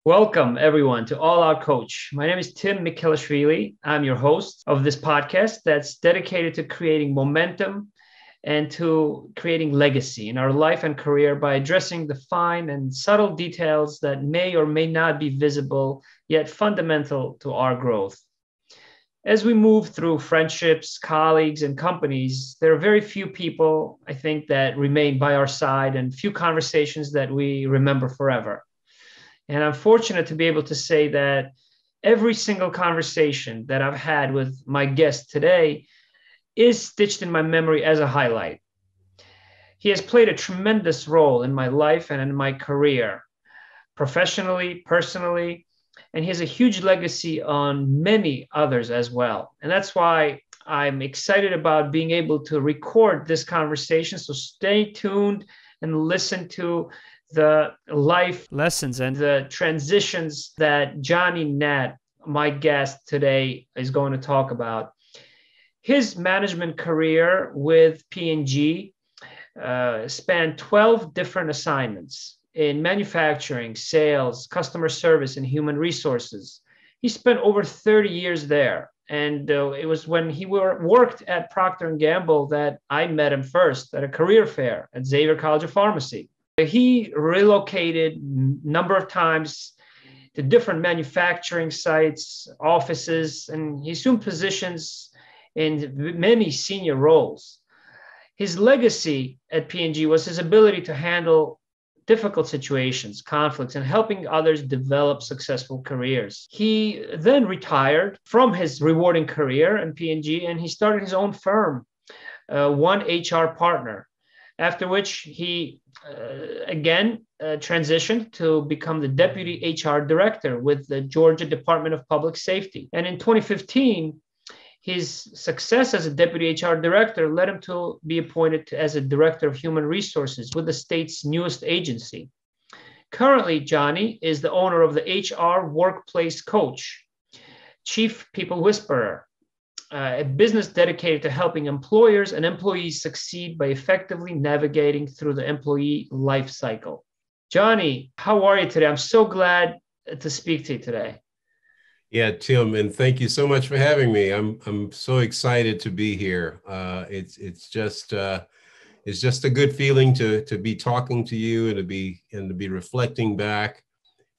Welcome, everyone, to All Out Coach. My name is Tim Mikhelishvili. I'm your host of this podcast that's dedicated to creating momentum and to creating legacy in our life and career by addressing the fine and subtle details that may or may not be visible, yet fundamental to our growth. As we move through friendships, colleagues, and companies, there are very few people, I think, that remain by our side and few conversations that we remember forever. And I'm fortunate to be able to say that every single conversation that I've had with my guest today is stitched in my memory as a highlight. He has played a tremendous role in my life and in my career, professionally, personally, and he has a huge legacy on many others as well. And that's why I'm excited about being able to record this conversation. So stay tuned and listen to the life lessons and the transitions that Johnny Nat, my guest today, is going to talk about. His management career with P&G spanned 12 different assignments in manufacturing, sales, customer service, and human resources. He spent over 30 years there. And it was when he worked at Procter Gamble that I met him first at a career fair at Xavier College of Pharmacy. He relocated a number of times to different manufacturing sites, offices, and he assumed positions in many senior roles. His legacy at P&G was his ability to handle difficult situations, conflicts, and helping others develop successful careers. He then retired from his rewarding career in P&G and he started his own firm, One HR Partner, after which he again transitioned to become the Deputy HR Director with the Georgia Department of Public Safety. And in 2015, his success as a Deputy HR Director led him to be appointed as a Director of Human Resources with the state's newest agency. Currently, Johnny is the owner of the HR Workplace Coach, Chief People Whisperer, a business dedicated to helping employers and employees succeed by effectively navigating through the employee life cycle. Johnny, how are you today? I'm so glad to speak to you today. Yeah, Tim, and thank you so much for having me. I'm so excited to be here. It's just a good feeling to be talking to you and to be reflecting back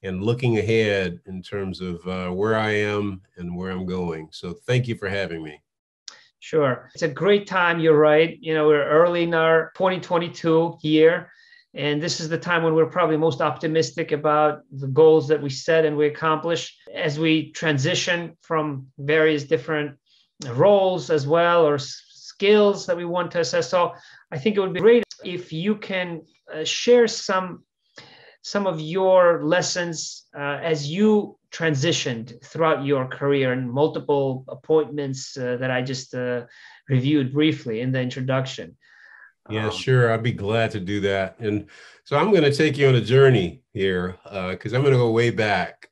and looking ahead in terms of where I am and where I'm going. So thank you for having me. Sure. It's a great time. You're right. We're early in our 2022 year, and this is the time when we're probably most optimistic about the goals that we set and we accomplish as we transition from various different roles as well, or skills that we want to assess. So I think it would be great if you can share some of your lessons as you transitioned throughout your career and multiple appointments that I just reviewed briefly in the introduction. Yeah, sure. I'd be glad to do that. And so I'm going to take you on a journey here because I'm going to go way back.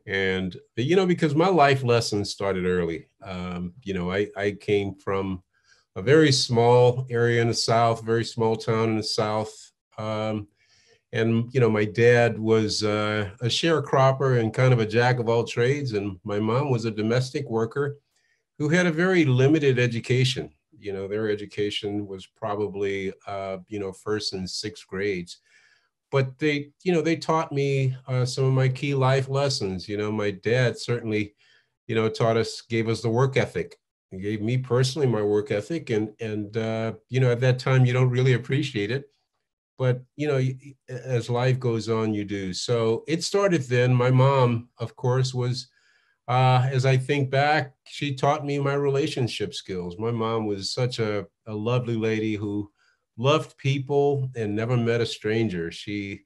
And, because my life lessons started early. I came from a very small area in the South, very small town in the South. And, my dad was a sharecropper and kind of a jack of all trades. And my mom was a domestic worker who had a very limited education. Their education was probably, first and sixth grades. But they taught me some of my key life lessons. My dad certainly, gave us the work ethic. He gave me personally my work ethic. And at that time, you don't really appreciate it. But, as life goes on, you do. So it started then. My mom, of course, was, as I think back, she taught me my relationship skills. My mom was such a lovely lady who loved people and never met a stranger. She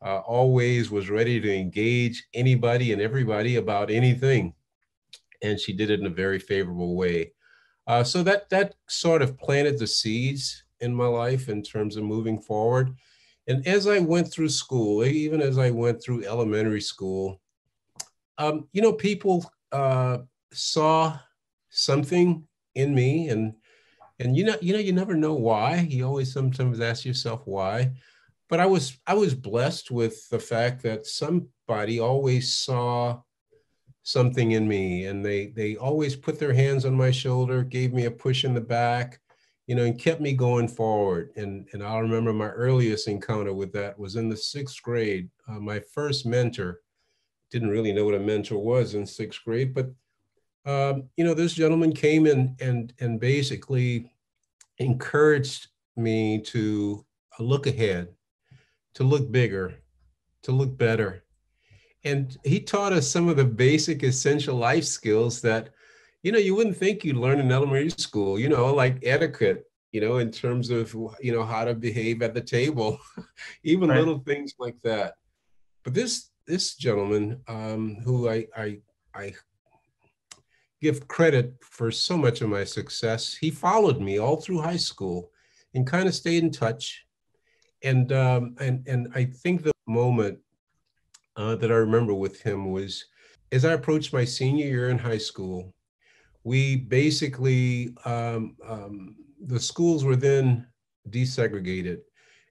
always was ready to engage anybody and everybody about anything. And she did it in a very favorable way. So that sort of planted the seeds in my life in terms of moving forward. And as I went through school, even as I went through elementary school, people saw something in me, and you never know why. You always sometimes ask yourself why. but I was blessed with the fact that somebody always saw something in me, and they always put their hands on my shoulder, gave me a push in the back, and kept me going forward. And I'll remember my earliest encounter with that was in the sixth grade. My first mentor, didn't really know what a mentor was in sixth grade, but this gentleman came in and basically encouraged me to look ahead, to look bigger, to look better. And he taught us some of the basic essential life skills that, you wouldn't think you'd learn in elementary school, like etiquette, in terms of, how to behave at the table, even Right. little things like that. But this gentleman, who I give credit for so much of my success, he followed me all through high school and kind of stayed in touch. And I think the moment that I remember with him was as I approached my senior year in high school. We basically, the schools were then desegregated.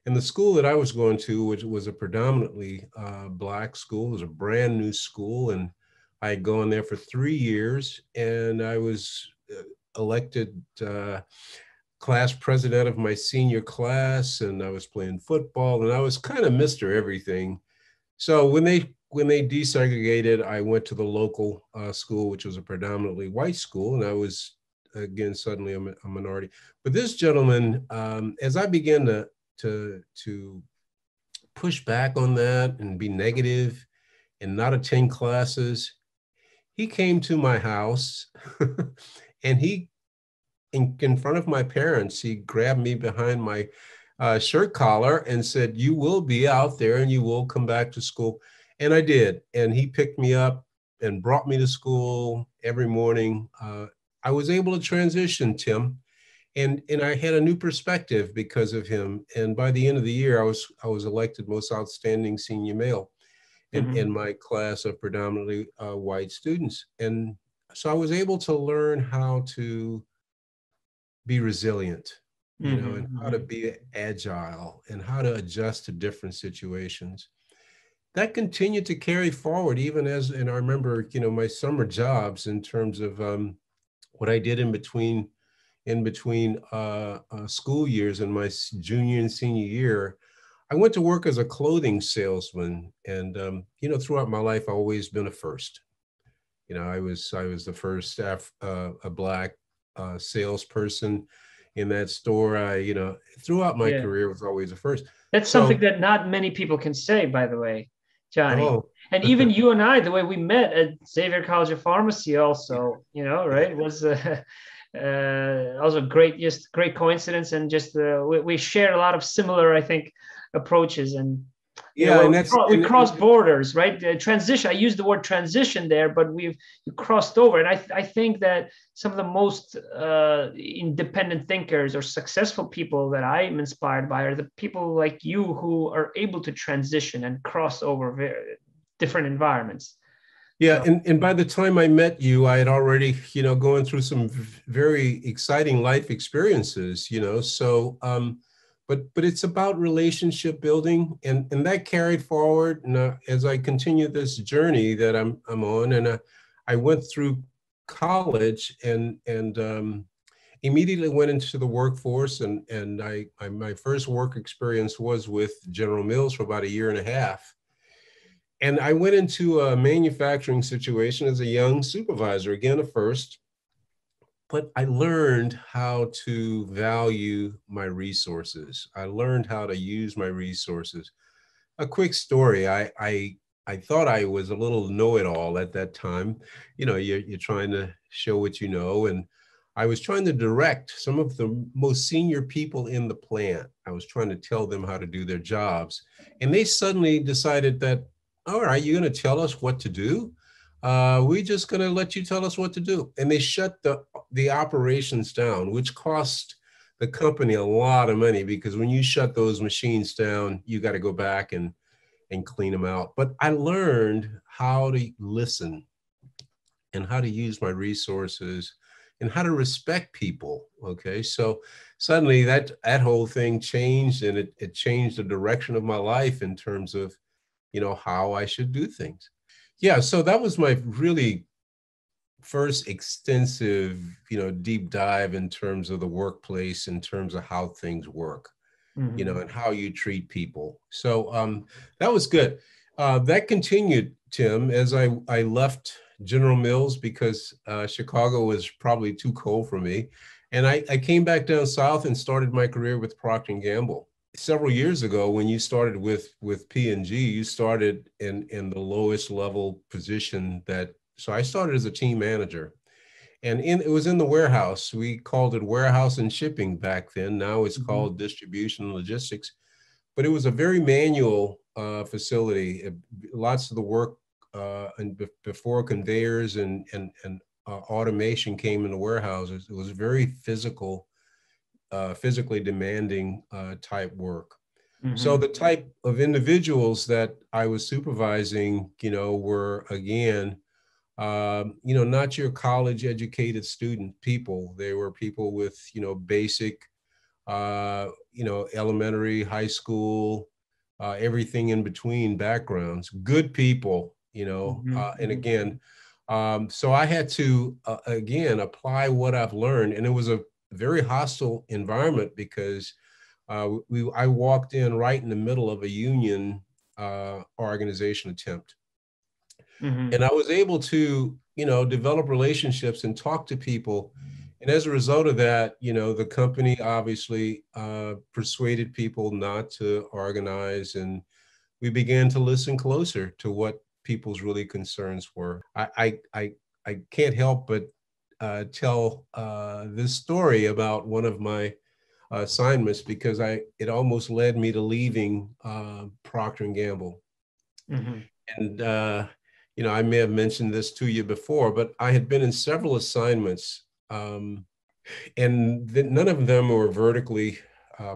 And the school that I was going to, which was a predominantly Black school, was a brand new school. And I had gone there for 3 years, and I was elected class president of my senior class, and I was playing football, and I was kind of Mr. Everything. So when they desegregated, I went to the local school, which was a predominantly white school, and I was again suddenly a minority. But this gentleman, as I began to push back on that and be negative and not attend classes, he came to my house, and he, in front of my parents, he grabbed me behind my shirt collar and said, "You will be out there and you will come back to school." And I did. And he picked me up and brought me to school every morning. I was able to transition, Tim, and I had a new perspective because of him. And by the end of the year, I was elected most outstanding senior male in my class of predominantly white students. And so I was able to learn how to be resilient, and how to be agile and how to adjust to different situations. That continued to carry forward even and I remember, my summer jobs in terms of what I did in between school years in my junior and senior year. I went to work as a clothing salesman, and throughout my life, I've always been a first. I was the first a Black salesperson in that store. Throughout my Yeah. career was always a first. That's something So, that not many people can say, by the way, Johnny. oh, And even you and I, the way we met at Xavier College of Pharmacy, also, yeah, right, was also great coincidence, and just we share a lot of similar, I think, approaches, and yeah, well, and that's we cross borders, right? Transition. I use the word transition there, but we've crossed over, and I think that some of the most independent thinkers or successful people that I'm inspired by are the people like you who are able to transition and cross over different environments. yeah, So and by the time I met you, I had already, going through some very exciting life experiences, So, but it's about relationship building, and that carried forward. And as I continue this journey that I'm on, and I went through college and immediately went into the workforce, and my first work experience was with General Mills for about a year and a half. And I went into a manufacturing situation as a young supervisor, again, a first, but I learned how to value my resources. I learned how to use my resources. A quick story. I thought I was a little know-it-all at that time. You're trying to show what you know. And I was trying to direct some of the most senior people in the plant. I was trying to tell them how to do their jobs. And they suddenly decided that, all right, you're going to tell us what to do? We're just going to let you tell us what to do. And they shut the operations down, which cost the company a lot of money, because when you shut those machines down, you got to go back and clean them out. But I learned how to listen and how to use my resources and how to respect people. Okay, so suddenly that whole thing changed, and it changed the direction of my life in terms of, how I should do things. Yeah, so that was my really first extensive, deep dive in terms of the workplace, in terms of how things work, Mm-hmm. and how you treat people. So that was good. That continued, Tim, as I left General Mills because Chicago was probably too cold for me. And I came back down south and started my career with Procter Gamble. Several years ago, when you started with P&G, you started in the lowest level position so I started as a team manager. And it was in the warehouse. We called it warehouse and shipping back then. Now it's Mm-hmm. called distribution and logistics. But it was a very manual facility. Lots of the work before conveyors and automation came in the warehouses, it was very physically demanding type work. So Mm-hmm. the type of individuals that I was supervising, were again, not your college educated student people. They were people with, basic, elementary, high school, everything in between backgrounds, good people, and Mm-hmm. again, so I had to, again, apply what I've learned. And it was a very hostile environment because I walked in right in the middle of a union organization attempt. Mm-hmm. And I was able to, develop relationships and talk to people. And as a result of that, the company obviously persuaded people not to organize, and we began to listen closer to what people's really concerns were. I can't help but tell this story about one of my assignments because it almost led me to leaving Procter and Gamble. Mm-hmm. And, I may have mentioned this to you before, but I had been in several assignments, and none of them were vertically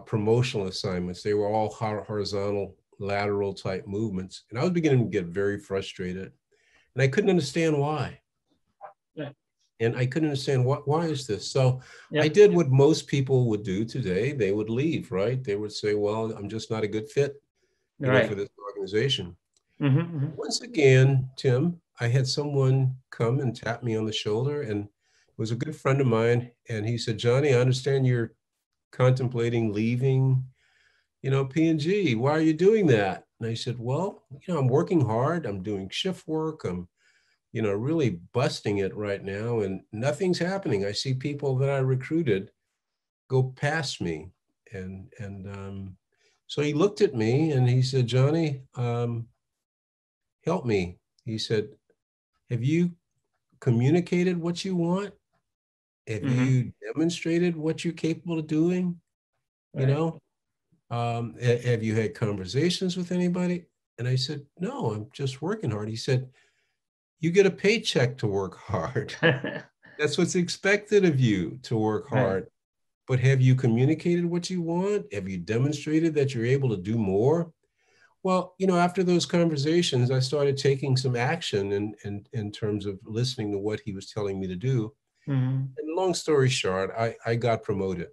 promotional assignments. They were all horizontal, lateral type movements. And I was beginning to get very frustrated, and I couldn't understand why. Yeah. And I couldn't understand why is this? So I Yep. did what most people would do today. They would leave, right? They would say, well, I'm just not a good fit, for Right. this organization. Mm-hmm. Mm-hmm. Once again, Tim, I had someone come and tap me on the shoulder, and it was a good friend of mine. And he said, Johnny, I understand you're contemplating leaving, P&G. Why are you doing that? And I said, well, I'm working hard. I'm doing shift work. I'm, really busting it right now, and nothing's happening. I see people that I recruited go past me. And so he looked at me and he said, Johnny, help me. He said, have you communicated what you want? Have Mm-hmm. you demonstrated what you're capable of doing? You Right. know, have you had conversations with anybody? And I said, no, I'm just working hard. He said, you get a paycheck to work hard. That's what's expected of you, to work Right. hard. But have you communicated what you want? Have you demonstrated that you're able to do more? Well, after those conversations, I started taking some action in terms of listening to what he was telling me to do. Mm-hmm. And long story short, I got promoted.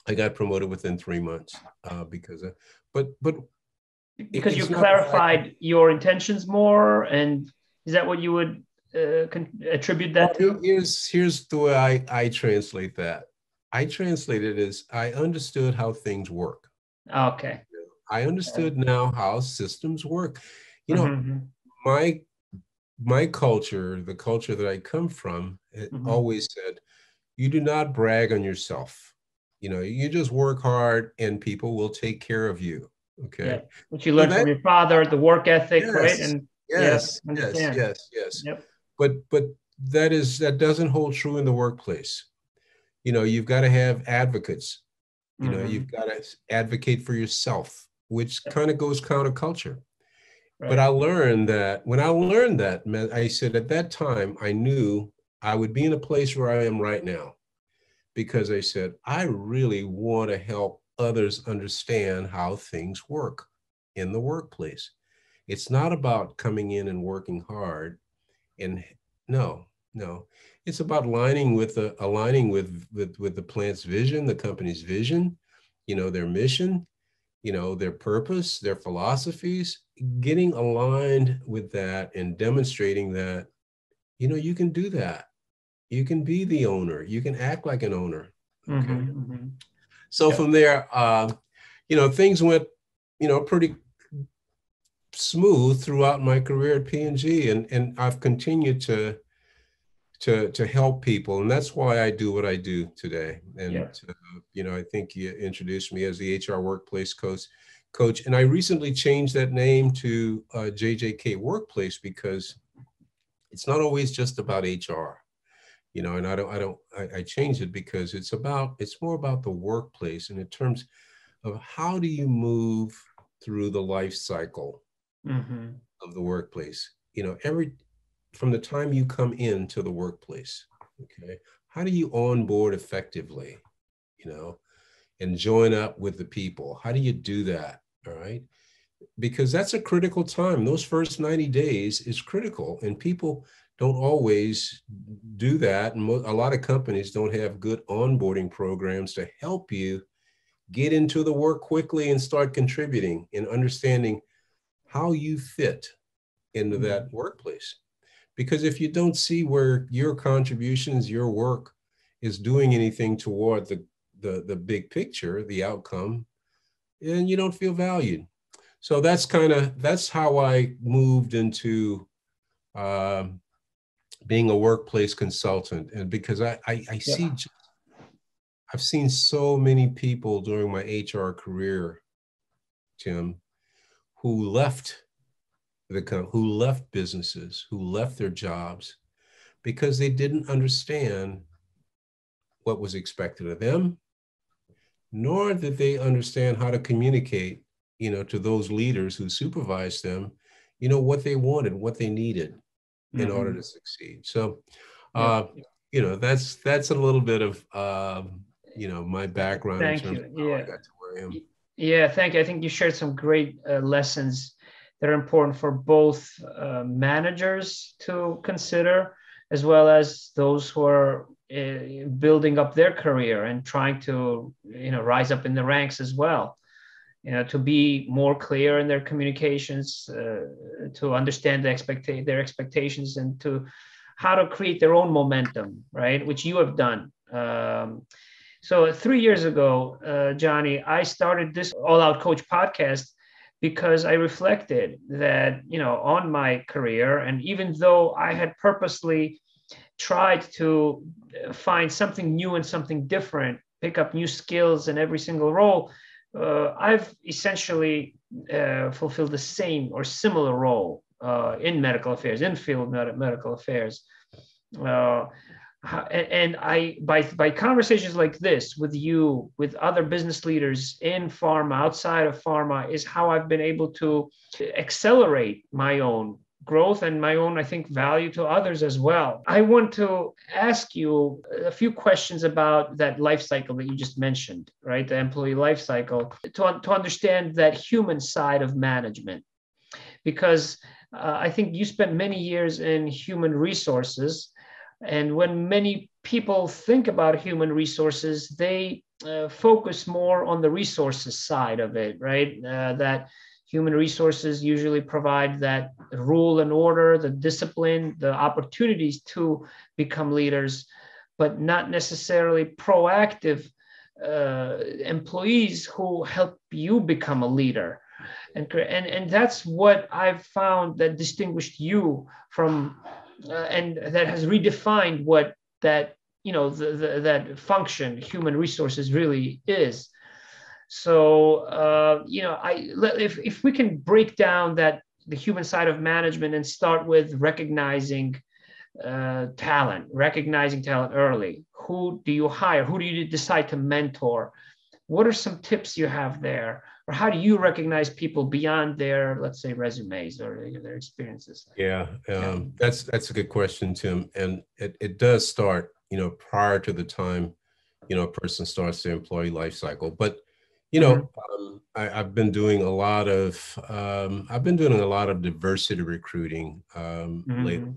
I got promoted within 3 months because of, but Because you it's not the fact that, clarified your intentions more, and is that what you would attribute well, that to? here's the way I translate that. I translate it as I understood how things work. Okay. I understood now how systems work. You know, Mm-hmm. my my culture, the culture that I come from, it Mm-hmm. always said, you do not brag on yourself. You just work hard and people will take care of you. Yeah. Okay. What you So learned from that, your father, the work ethic, right? yes, And yeah, yes, yes, understand. yes, yes. Yep. But that doesn't hold true in the workplace. You've got to have advocates. Mm-hmm. You've got to advocate for yourself, which Yep. kind of goes counterculture. But I Right. learned that when I learned that, I said at that time, I knew I would be in a place where I am right now because I said, I really want to help others understand how things work in the workplace. It's not about coming in and working hard. And no, no. It's about aligning with the plant's vision, the company's vision, their mission, their purpose, their philosophies, getting aligned with that and demonstrating that, you can do that. You can be the owner. You can act like an owner. Okay. So from there, things went, pretty smooth throughout my career at P&G, and I've continued to help people, and that's why I do what I do today. And I think you introduced me as the HR workplace coach, and I recently changed that name to JJK Workplace, because it's not always just about HR. And I changed it because it's more about the workplace, and in terms of how do you move through the life cycle of the workplace, from the time you come into the workplace, okay, how do you onboard effectively, and join up with the people? How do you do that? All right. Because that's a critical time. Those first 90 days is critical, and people don't always do that. And a lot of companies don't have good onboarding programs to help you get into the work quickly and start contributing and understanding how you fit into that workplace. Because if you don't see where your contributions, your work is doing anything toward the big picture, the outcome, then you don't feel valued. So that's how I moved into being a workplace consultant. And because I've seen so many people during my HR career, Tim, who left businesses, who left their jobs because they didn't understand what was expected of them, nor did they understand how to communicate, to those leaders who supervised them, what they wanted, what they needed in order to succeed. So, that's a little bit of, my background in terms of how I got to where I am. Yeah, thank you. I think you shared some great lessons that are important for both managers to consider, as well as those who are building up their career and trying to, rise up in the ranks as well. To be more clear in their communications, to understand their expectations, and to how to create their own momentum, right? Which you have done. So 3 years ago, Johnny, I started this All Out Coach podcast because I reflected that, on my career, and even though I had purposely tried to find something new and something different, pick up new skills in every single role, I've essentially fulfilled the same or similar role in medical affairs, in field medical affairs. And I, by conversations like this with you, with other business leaders in pharma, outside of pharma, is how I've been able to accelerate my own growth and my own, I think, value to others as well. I want to ask you a few questions about that life cycle that you just mentioned, right? The employee life cycle, to understand that human side of management, because I think you spent many years in human resources. And when many people think about human resources, they focus more on the resources side of it, right? That human resources usually provide that rule and order, the discipline, the opportunities to become leaders, but not necessarily proactive employees who help you become a leader. And that's what I've found that distinguished you from, and that has redefined what that, that function, human resources, really is. So, if we can break down the human side of management and start with recognizing talent early. Who do you hire? Who do you decide to mentor? What are some tips you have there? Or how do you recognize people beyond their, let's say, resumes or their experiences? Yeah, that's a good question, Tim. And it does start, prior to the time, a person starts their employee life cycle. But I've been doing a lot of diversity recruiting lately,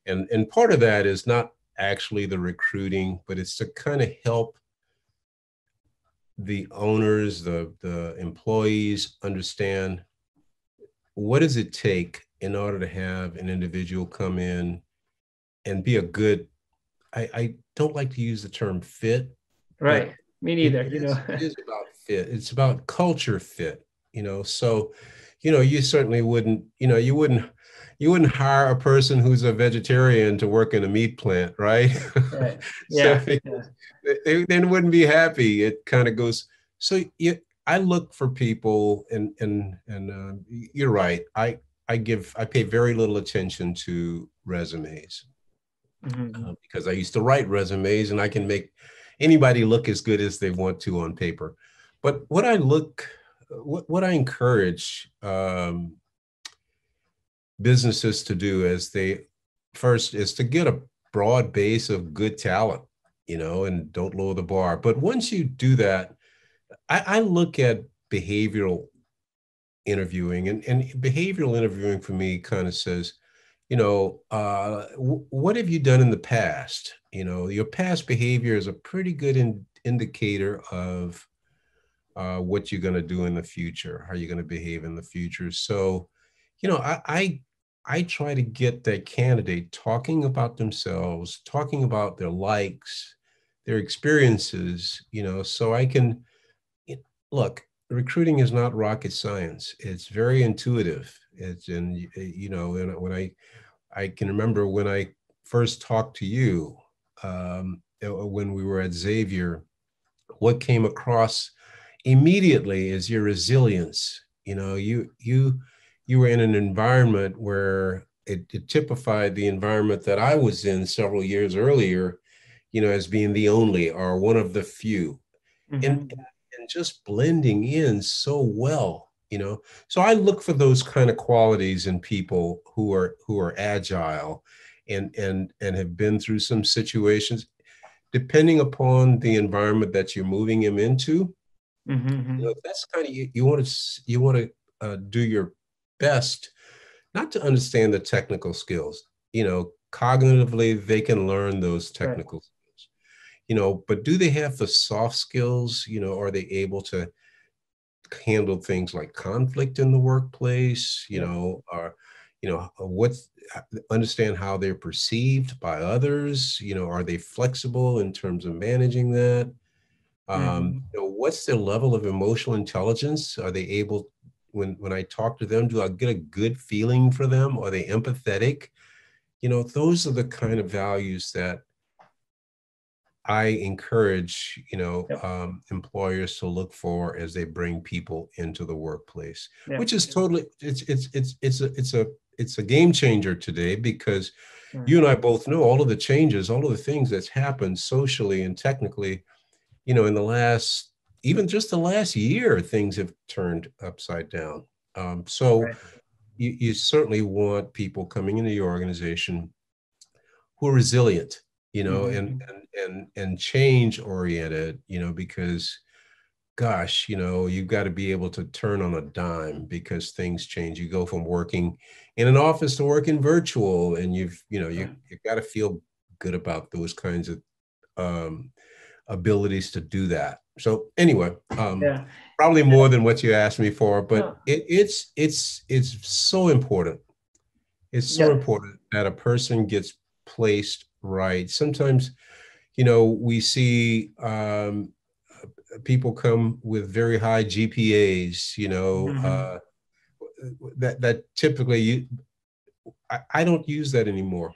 and part of that is not actually the recruiting, but it's to kind of help the owners, the employees understand what does it take in order to have an individual come in and be a good, I don't like to use the term fit, but Right. Me neither, it is about fit. It's about culture fit, so, you certainly wouldn't, you wouldn't hire a person who's a vegetarian to work in a meat plant, right? Right. So Yeah. Yeah. they wouldn't be happy. It kind of goes. So I look for people, and you're right. I pay very little attention to resumes Mm-hmm. because I used to write resumes, and I can make anybody look as good as they want to on paper. But what I encourage businesses to do as they first is to get a broad base of good talent, and don't lower the bar. But once you do that, I look at behavioral interviewing, and behavioral interviewing for me kind of says, what have you done in the past? Your past behavior is a pretty good indicator of what you're going to do in the future, how you're going to behave in the future. So, I try to get that candidate talking about themselves, talking about their likes, their experiences, so I can look. Recruiting is not rocket science. It's very intuitive. And when I can remember when I first talked to you, when we were at Xavier, what came across immediately is your resilience. You were in an environment where it typified the environment that I was in several years earlier, as being the only or one of the few, and Mm-hmm. and just blending in so well. So I look for those kind of qualities in people who are agile and have been through some situations, depending upon the environment that you're moving them into. Mm-hmm. That's kind of you want to do your best not to understand the technical skills. Cognitively they can learn those Right. technical skills. But do they have the soft skills? Are they able to handle things like conflict in the workplace? Yep. Or what's understand how they're perceived by others? Are they flexible in terms of managing that? Mm-hmm. What's their level of emotional intelligence? Are they able, when I talk to them, do I get a good feeling for them? Are they empathetic? Those are the kind of values that I encourage, Yep. employers to look for as they bring people into the workplace, Yep. which is totally, it's a game changer today, because Right. you and I both know all of the changes, all of the things that's happened socially and technically, in the last, even just the last year, things have turned upside down. So Right. you certainly want people coming into your organization who are resilient, and Mm-hmm. and change oriented, because gosh, you've got to be able to turn on a dime because things change. You go from working in an office to working virtual, and you've got to feel good about those kinds of um, abilities to do that. So anyway, Yeah. probably more than what you asked me for, but No. it's so important. It's so Yeah. important that a person gets placed right. Sometimes, we see people come with very high GPAs, Mm-hmm. that typically I don't use that anymore.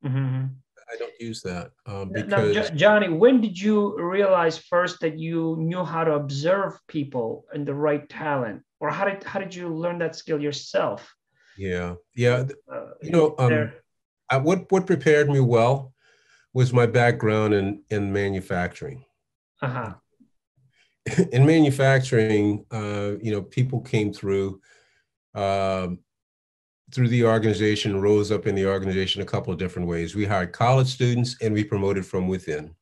Mm-hmm. I don't use that Now, because Johnny, when did you realize first that you knew how to observe people and the right talent, or how did you learn that skill yourself? yeah, There. what prepared me well was my background in manufacturing. Uh-huh. In manufacturing, people came um, through the organization, rose up in the organization a couple of different ways. We hired college students and we promoted from within.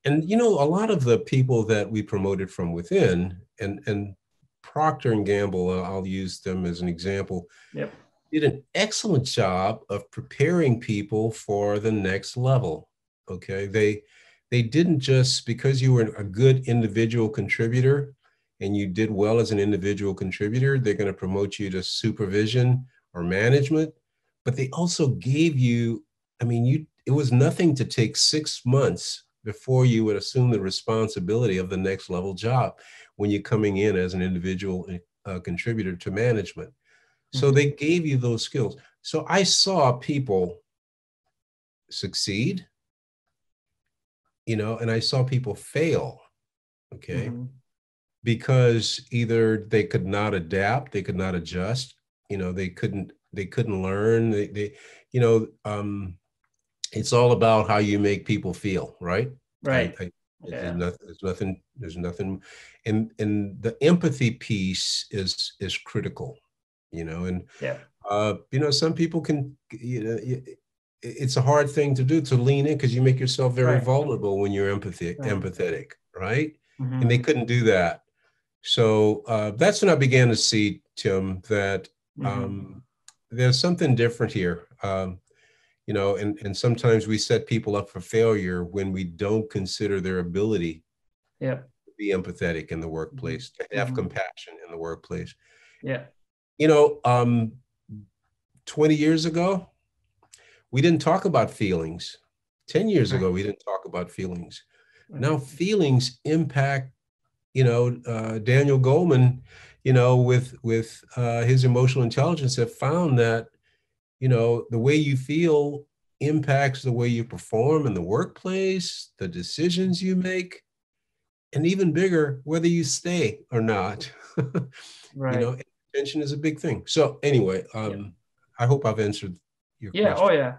And a lot of the people that we promoted from within, and Procter and Gamble, I'll use them as an example, Yep. did an excellent job of preparing people for the next level. Okay. They didn't just because you were a good individual contributor and you did well as an individual contributor, they're going to promote you to supervision or management, but they also gave you, I mean, it was nothing to take 6 months before you would assume the responsibility of the next level job when you're coming in as an individual contributor to management. So they gave you those skills. So I saw people succeed, and I saw people fail, okay, because either they could not adapt, they could not adjust, they couldn't learn. It's all about how you make people feel, right? Right. There's nothing, and the empathy piece is critical, and some people can, it's a hard thing to do, to lean in, because you make yourself very vulnerable when you're empathetic, right? And they couldn't do that. So that's when I began to see, Tim, that there's something different here. And sometimes we set people up for failure when we don't consider their ability to be empathetic in the workplace, to have compassion in the workplace. 20 years ago, we didn't talk about feelings. 10 years ago, we didn't talk about feelings. Now feelings impact, Daniel Goleman, with his emotional intelligence, have found that, the way you feel impacts the way you perform in the workplace, the decisions you make, and even bigger, whether you stay or not. Attention is a big thing. So anyway, I hope I've answered your question. Oh yeah.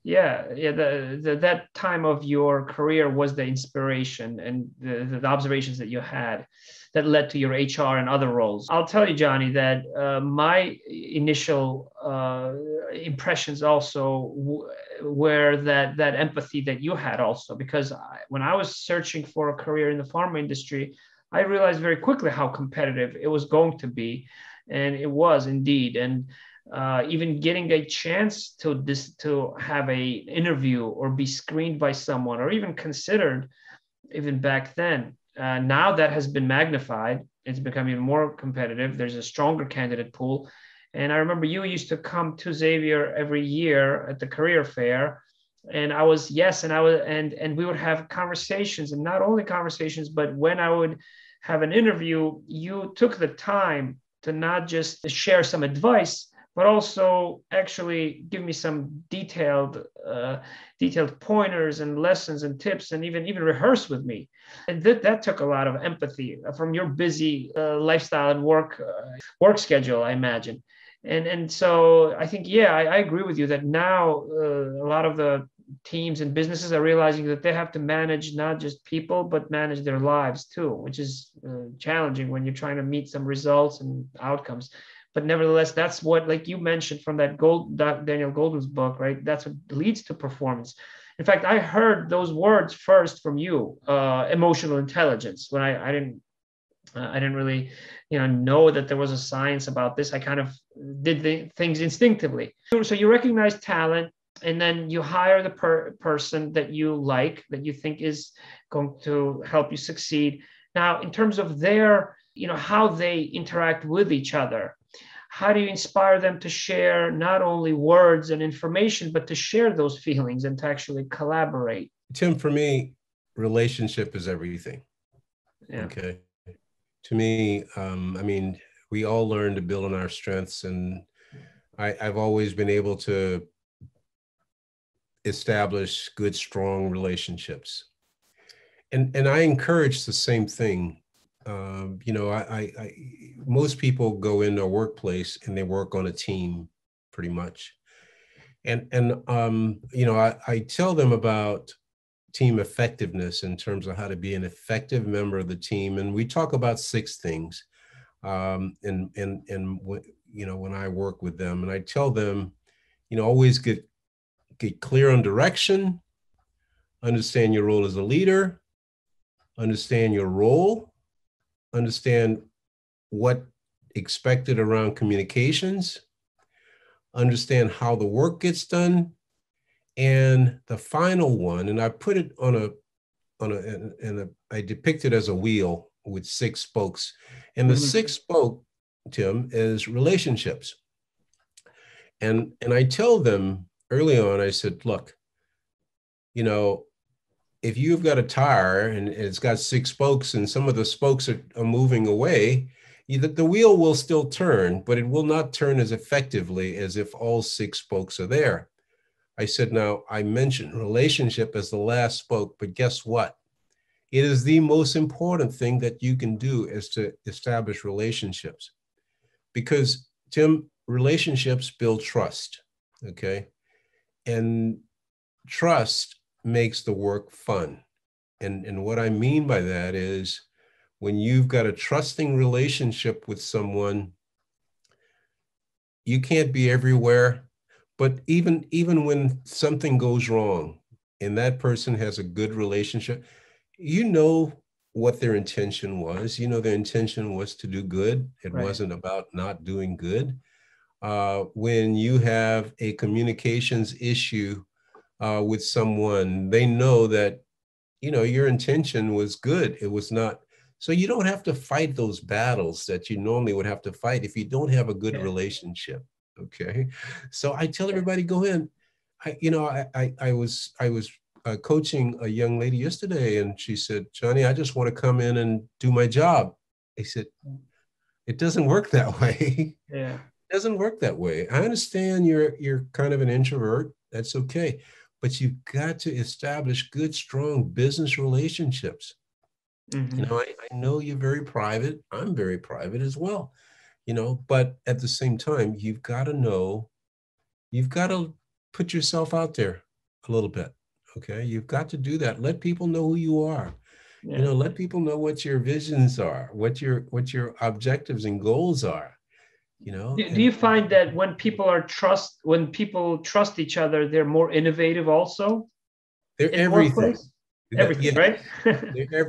That time of your career was the inspiration and the observations that you had that led to your HR and other roles. I'll tell you, Johnny, that my initial impressions also were that empathy that you had also, because when I was searching for a career in the pharma industry, I realized very quickly how competitive it was going to be, and it was indeed. And even getting a chance to have a interview or be screened by someone, or even considered, even back then. Now that has been magnified. It's become even more competitive. There's a stronger candidate pool. And I remember you used to come to Xavier every year at the career fair. And I was, and we would have conversations, and not only conversations, but when I would have an interview, you took the time to not just share some advice, but also actually give me some detailed pointers and lessons and tips, and even rehearse with me. And that took a lot of empathy from your busy lifestyle and work schedule, I imagine. And so I think, I agree with you that now a lot of the teams and businesses are realizing that they have to manage not just people, but manage their lives too, which is challenging when you're trying to meet some results and outcomes. But nevertheless, that's what, like you mentioned from that Daniel Goleman's book, right? That's what leads to performance. In fact, I heard those words first from you, emotional intelligence, when I didn't really, know that there was a science about this. I kind of did the things instinctively. So you recognize talent, and then you hire the person that you like, that you think is going to help you succeed. Now, in terms of their, how they interact with each other, how do you inspire them to share not only words and information, but to share those feelings and to actually collaborate? Tim, for me, relationship is everything. Okay. To me, we all learn to build on our strengths, and I've always been able to establish good, strong relationships. And I encourage the same thing. Most people go into a workplace and they work on a team pretty much. And I tell them about team effectiveness in terms of how to be an effective member of the team. And we talk about 6 things. When I work with them, and I tell them, always get clear on direction, understand your role as a leader, understand your role, understand what expected around communications, understand how the work gets done, And the final one, and I put it I depict it as a wheel with 6 spokes. And the 6th spoke, Tim, is relationships. And I tell them early on, I said, look, you know, if you've got a tire and it's got 6 spokes and some of the spokes are moving away, the wheel will still turn, but it will not turn as effectively as if all 6 spokes are there. I said, now I mentioned relationship as the last spoke, but guess what? It is the most important thing that you can do is to establish relationships. Because, Tim, relationships build trust, okay? And trust makes the work fun. And what I mean by that is when you've got a trusting relationship with someone, you can't be everywhere, but even when something goes wrong and that person has a good relationship, you know what their intention was. You know, their intention was to do good. It wasn't about not doing good. When you have a communications issue with someone, they know that, you know, your intention was good. It was not. So you don't have to fight those battles that you normally would have to fight if you don't have a good relationship. Okay. So I tell everybody, go in. I was coaching a young lady yesterday, and she said, Johnny, I just want to come in and do my job. I said, it doesn't work that way. Yeah. It doesn't work that way. I understand you're kind of an introvert. That's okay. But you've got to establish good, strong business relationships. You know, I know you're very private. I'm very private as well, you know, but at the same time, you've got to know, you've got to put yourself out there a little bit. Okay. You've got to do that. Let people know who you are. Yeah. You know, let people know what your visions are, what your objectives and goals are. You know, do you find that when people trust each other, they're more innovative also? They're everything. Everything, right?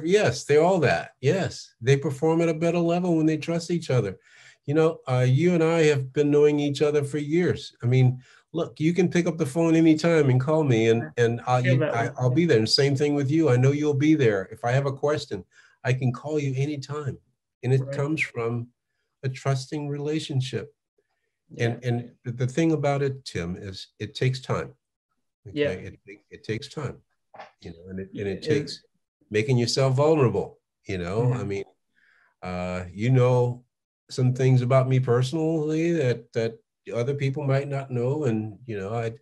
Yes, they're all that. Yes, they perform at a better level when they trust each other. You know, you and I have been knowing each other for years. I mean, look, you can pick up the phone anytime and call me, and I'll be there. And same thing with you. I know you'll be there. If I have a question, I can call you anytime, and it comes from a trusting relationship. Yeah. And the thing about it, Tim, is it takes time. Okay? Yeah. It takes time. You know, and it takes making yourself vulnerable. You know, I mean, you know some things about me personally that other people might not know, and you know, I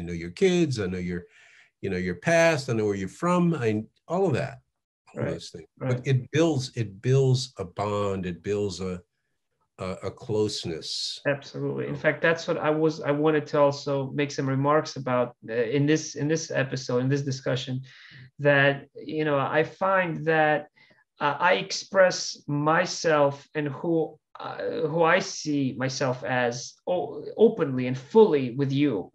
know your kids, I know your past, I know where you're from, all of that, all those things. But it builds a bond, it builds a closeness. Absolutely. In fact, that's what I wanted to also make some remarks about in this episode, in this discussion, that, you know, I find that I express myself and who I see myself as openly and fully with you.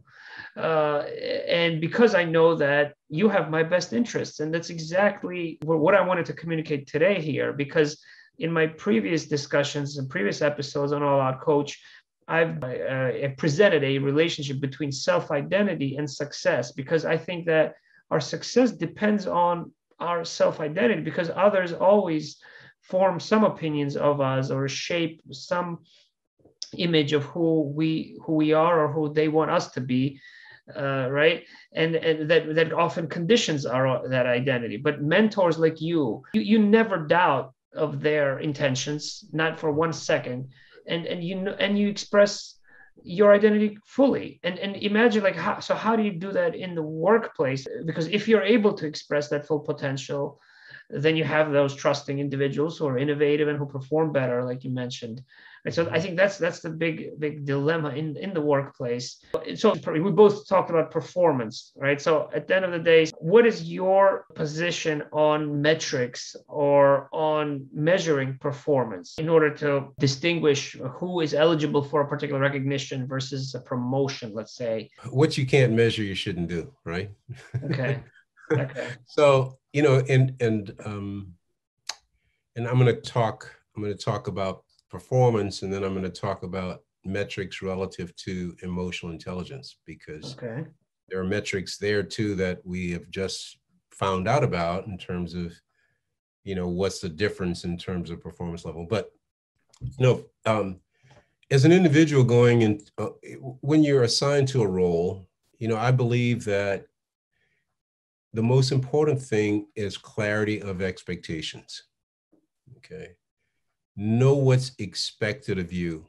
And because I know that you have my best interests, and that's exactly what I wanted to communicate today here, because in my previous discussions and previous episodes on All Out Coach, I've presented a relationship between self-identity and success, because I think that our success depends on our self-identity, because others always form some opinions of us or shape some image of who we are or who they want us to be. Right, and that often conditions that identity. But mentors like you never doubt of their intentions, not for 1 second, and you express your identity fully. And imagine, like, how do you do that in the workplace? Because if you're able to express that full potential, then you have those trusting individuals who are innovative and who perform better, like you mentioned. And so I think that's the big dilemma in the workplace. So we both talked about performance, right? So at the end of the day, what is your position on metrics or on measuring performance in order to distinguish who is eligible for a particular recognition versus a promotion, let's say? What you can't measure, you shouldn't do, right? Okay. Okay. So, you know, and I'm going to talk about performance, and then I'm going to talk about metrics relative to emotional intelligence, because there are metrics there too that we have just found out about in terms of, what's the difference in terms of performance level. But, as an individual going in, when you're assigned to a role, I believe that the most important thing is clarity of expectations. Okay. Know what's expected of you.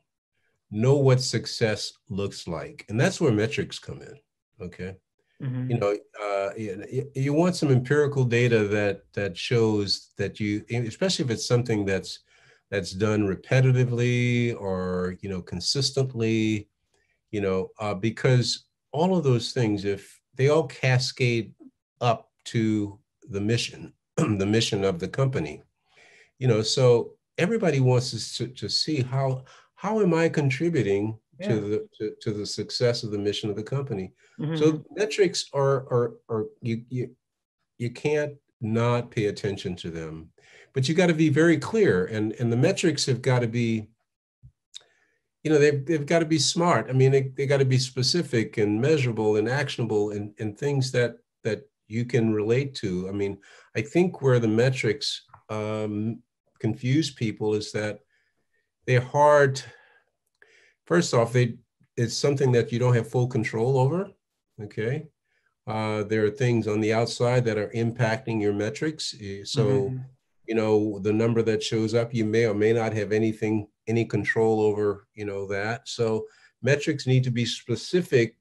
Know what success looks like. And that's where metrics come in. Okay. You want some empirical data that shows that you, especially if it's something that's done repetitively or, consistently, because all of those things, if they all cascade up to the mission, the mission of the company, so everybody wants us to see how am I contributing to the success of the mission of the company. So metrics are you can't not pay attention to them, but you got to be very clear, and the metrics have got to be, they've got to be smart. I mean, they got to be specific and measurable and actionable and things that you can relate to. I mean, I think where the metrics confuse people is that they're hard. First off, it's something that you don't have full control over. Okay. There are things on the outside that are impacting your metrics. So, the number that shows up, you may or may not have any control over, that. So metrics need to be specific,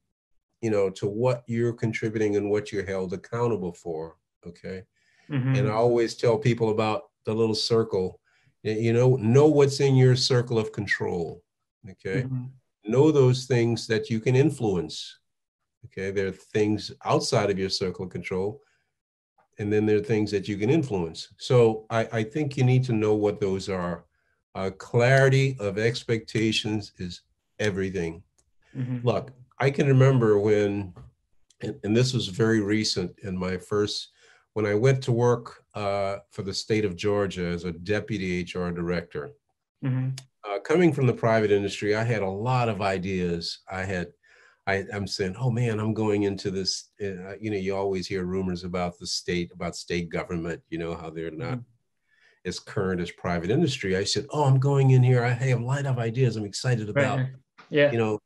to what you're contributing and what you're held accountable for. Okay. And I always tell people about the little circle, know what's in your circle of control. Okay. Know those things that you can influence. Okay. There are things outside of your circle of control, and then there are things that you can influence. So I think you need to know what those are. Clarity of expectations is everything. Look, I can remember when, and this was very recent, when I went to work for the state of Georgia as a deputy HR director. Coming from the private industry, I had a lot of ideas. I'm saying, oh man, I'm going into this, you always hear rumors about state government, how they're not as current as private industry. I said, oh, I'm going in here. I have a lot of ideas. I'm excited about,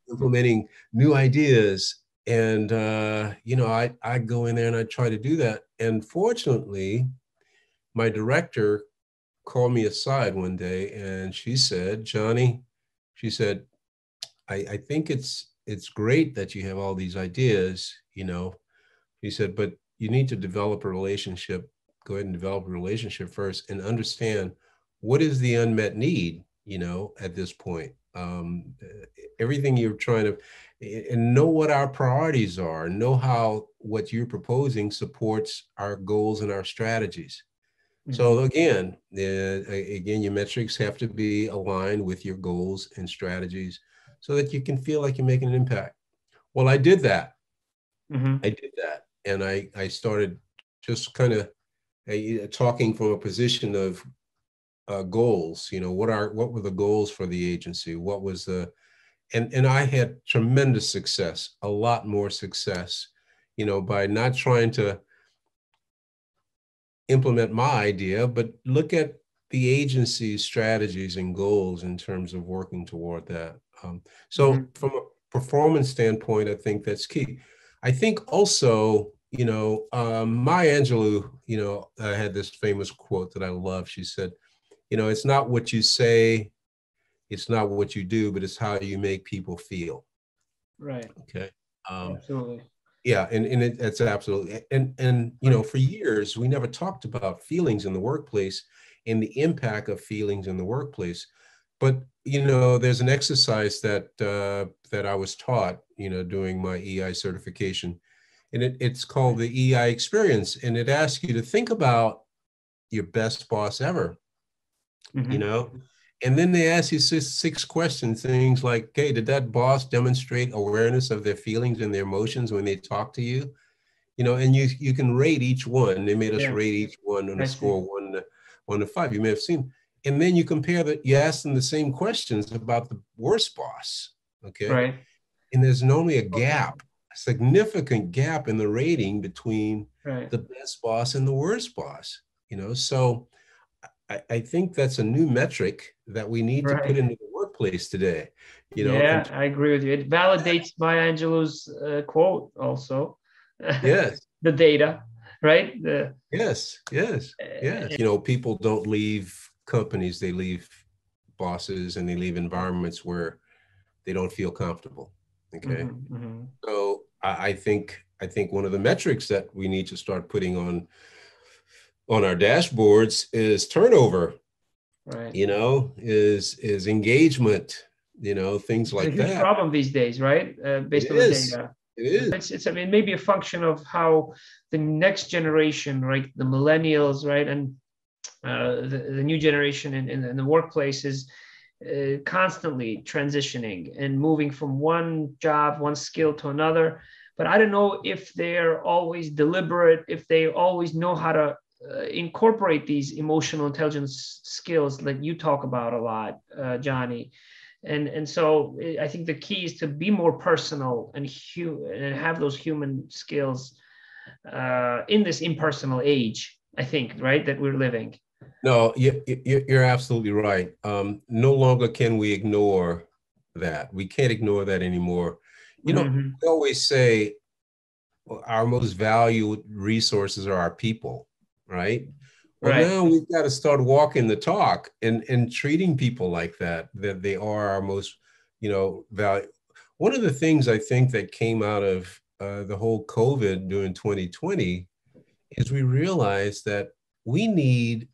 implementing new ideas. And, I go in there and I try to do that. And fortunately, my director called me aside one day and she said, Johnny, she said, I think it's great that you have all these ideas, he said, but you need to develop a relationship. Go ahead and develop a relationship first and understand what is the unmet need, at this point. Everything you're trying to, and know what our priorities are, know how what you're proposing supports our goals and our strategies. So again, your metrics have to be aligned with your goals and strategies so that you can feel like you're making an impact. Well, I did that. And I started just kind of talking from a position of goals. What were the goals for the agency? What was and I had tremendous success, a lot more success, by not trying to implement my idea, but look at the agency's strategies and goals in terms of working toward that. So from a performance standpoint, I think that's key. I think also, Maya Angelou, had this famous quote that I love. She said, it's not what you say, it's not what you do, but it's how you make people feel. Right. Okay. Absolutely. Yeah, and that's absolutely, and for years we never talked about feelings in the workplace and the impact of feelings in the workplace. But there's an exercise that I was taught, doing my EI certification, and it's called the EI experience, and it asks you to think about your best boss ever, and then they ask you six questions, things like, hey, did that boss demonstrate awareness of their feelings and their emotions when they talk to you? And you can rate each one. They made us rate each one on a score of 1 to 5. You may have seen. And then you compare that, you ask them the same questions about the worst boss. Okay. Right. And there's normally a gap. significant gap in the rating between Right. the best boss and the worst boss, so I think that's a new metric that we need to put Right. into the workplace today, Yeah, and I agree with you. It validates Maya Angelou's quote also, yes, the data, right? The yes, yes, yes. People don't leave companies, they leave bosses and they leave environments where they don't feel comfortable. Okay. mhm, mhm. So I think one of the metrics that we need to start putting on our dashboards is turnover, Right. is engagement, things It's a like huge that. problem these days, right? It Based on the is. data. It is. It's I mean, maybe a function of how the next generation, right, the millennials, right, and the new generation in the workplace is constantly transitioning and moving from one job, one skill to another. But I don't know if they're always deliberate, if they always know how to incorporate these emotional intelligence skills that you talk about a lot, Johnny. And so I think the key is to be more personal and have those human skills in this impersonal age. I think, right, that we're living. No, you're absolutely right. No longer can we ignore that. We can't ignore that anymore. Mm-hmm. We always say our most valued resources are our people, right? Well, Right. now we've got to start walking the talk and treating people like that they are our most, value. One of the things I think that came out of the whole COVID during 2020 is we realized that we need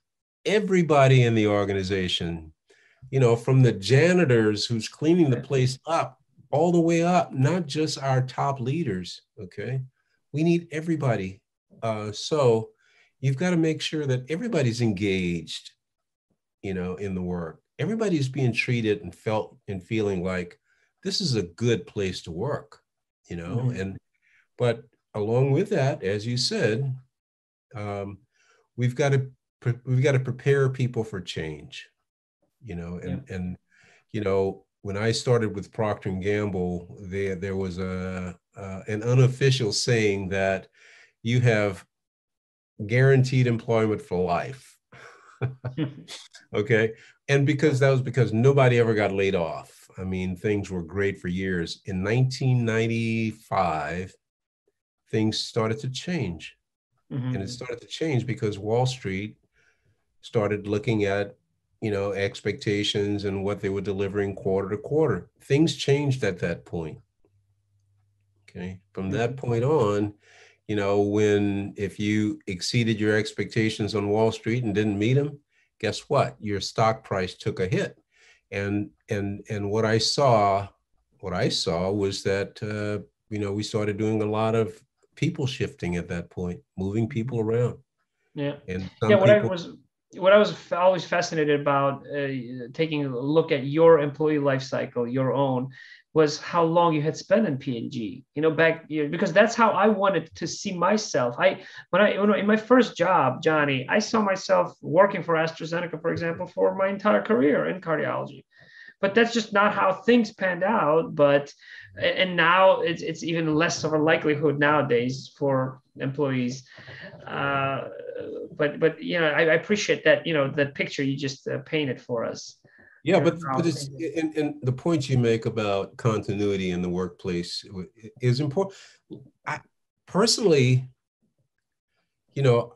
everybody in the organization, from the janitors who's cleaning the Right. place up all the way up, not just our top leaders. Okay. We need everybody. So you've got to make sure that everybody's engaged, in the work. Everybody's being treated and felt and feeling like this is a good place to work, Mm-hmm. but along with that, as you said, um, we've got to prepare people for change, Yeah. when I started with Procter and Gamble, there was an unofficial saying that you have guaranteed employment for life. Okay. And because nobody ever got laid off. I mean, things were great for years. In 1995, things started to change. And it Mm-hmm. started to change because Wall Street started looking at, expectations and what they were delivering quarter to quarter. Things changed at that point. Okay. From that Mm-hmm. point on, if you exceeded your expectations on Wall Street and didn't meet them, guess what? Your stock price took a hit. And what I saw was that we started doing a lot of people shifting at that point, moving people around. Yeah. And Yeah. some people, What I was always fascinated about taking a look at your employee life cycle, your own, was how long you had spent in P&G. Back because that's how I wanted to see myself. When in my first job, Johnny, I saw myself working for AstraZeneca, for example, for my entire career in cardiology. But that's just not how things panned out. And now it's even less of a likelihood nowadays for employees. Uh, but I appreciate that that picture you just painted for us. yeah, but How it's things- and the point you make about continuity in the workplace is important. I personally, you know,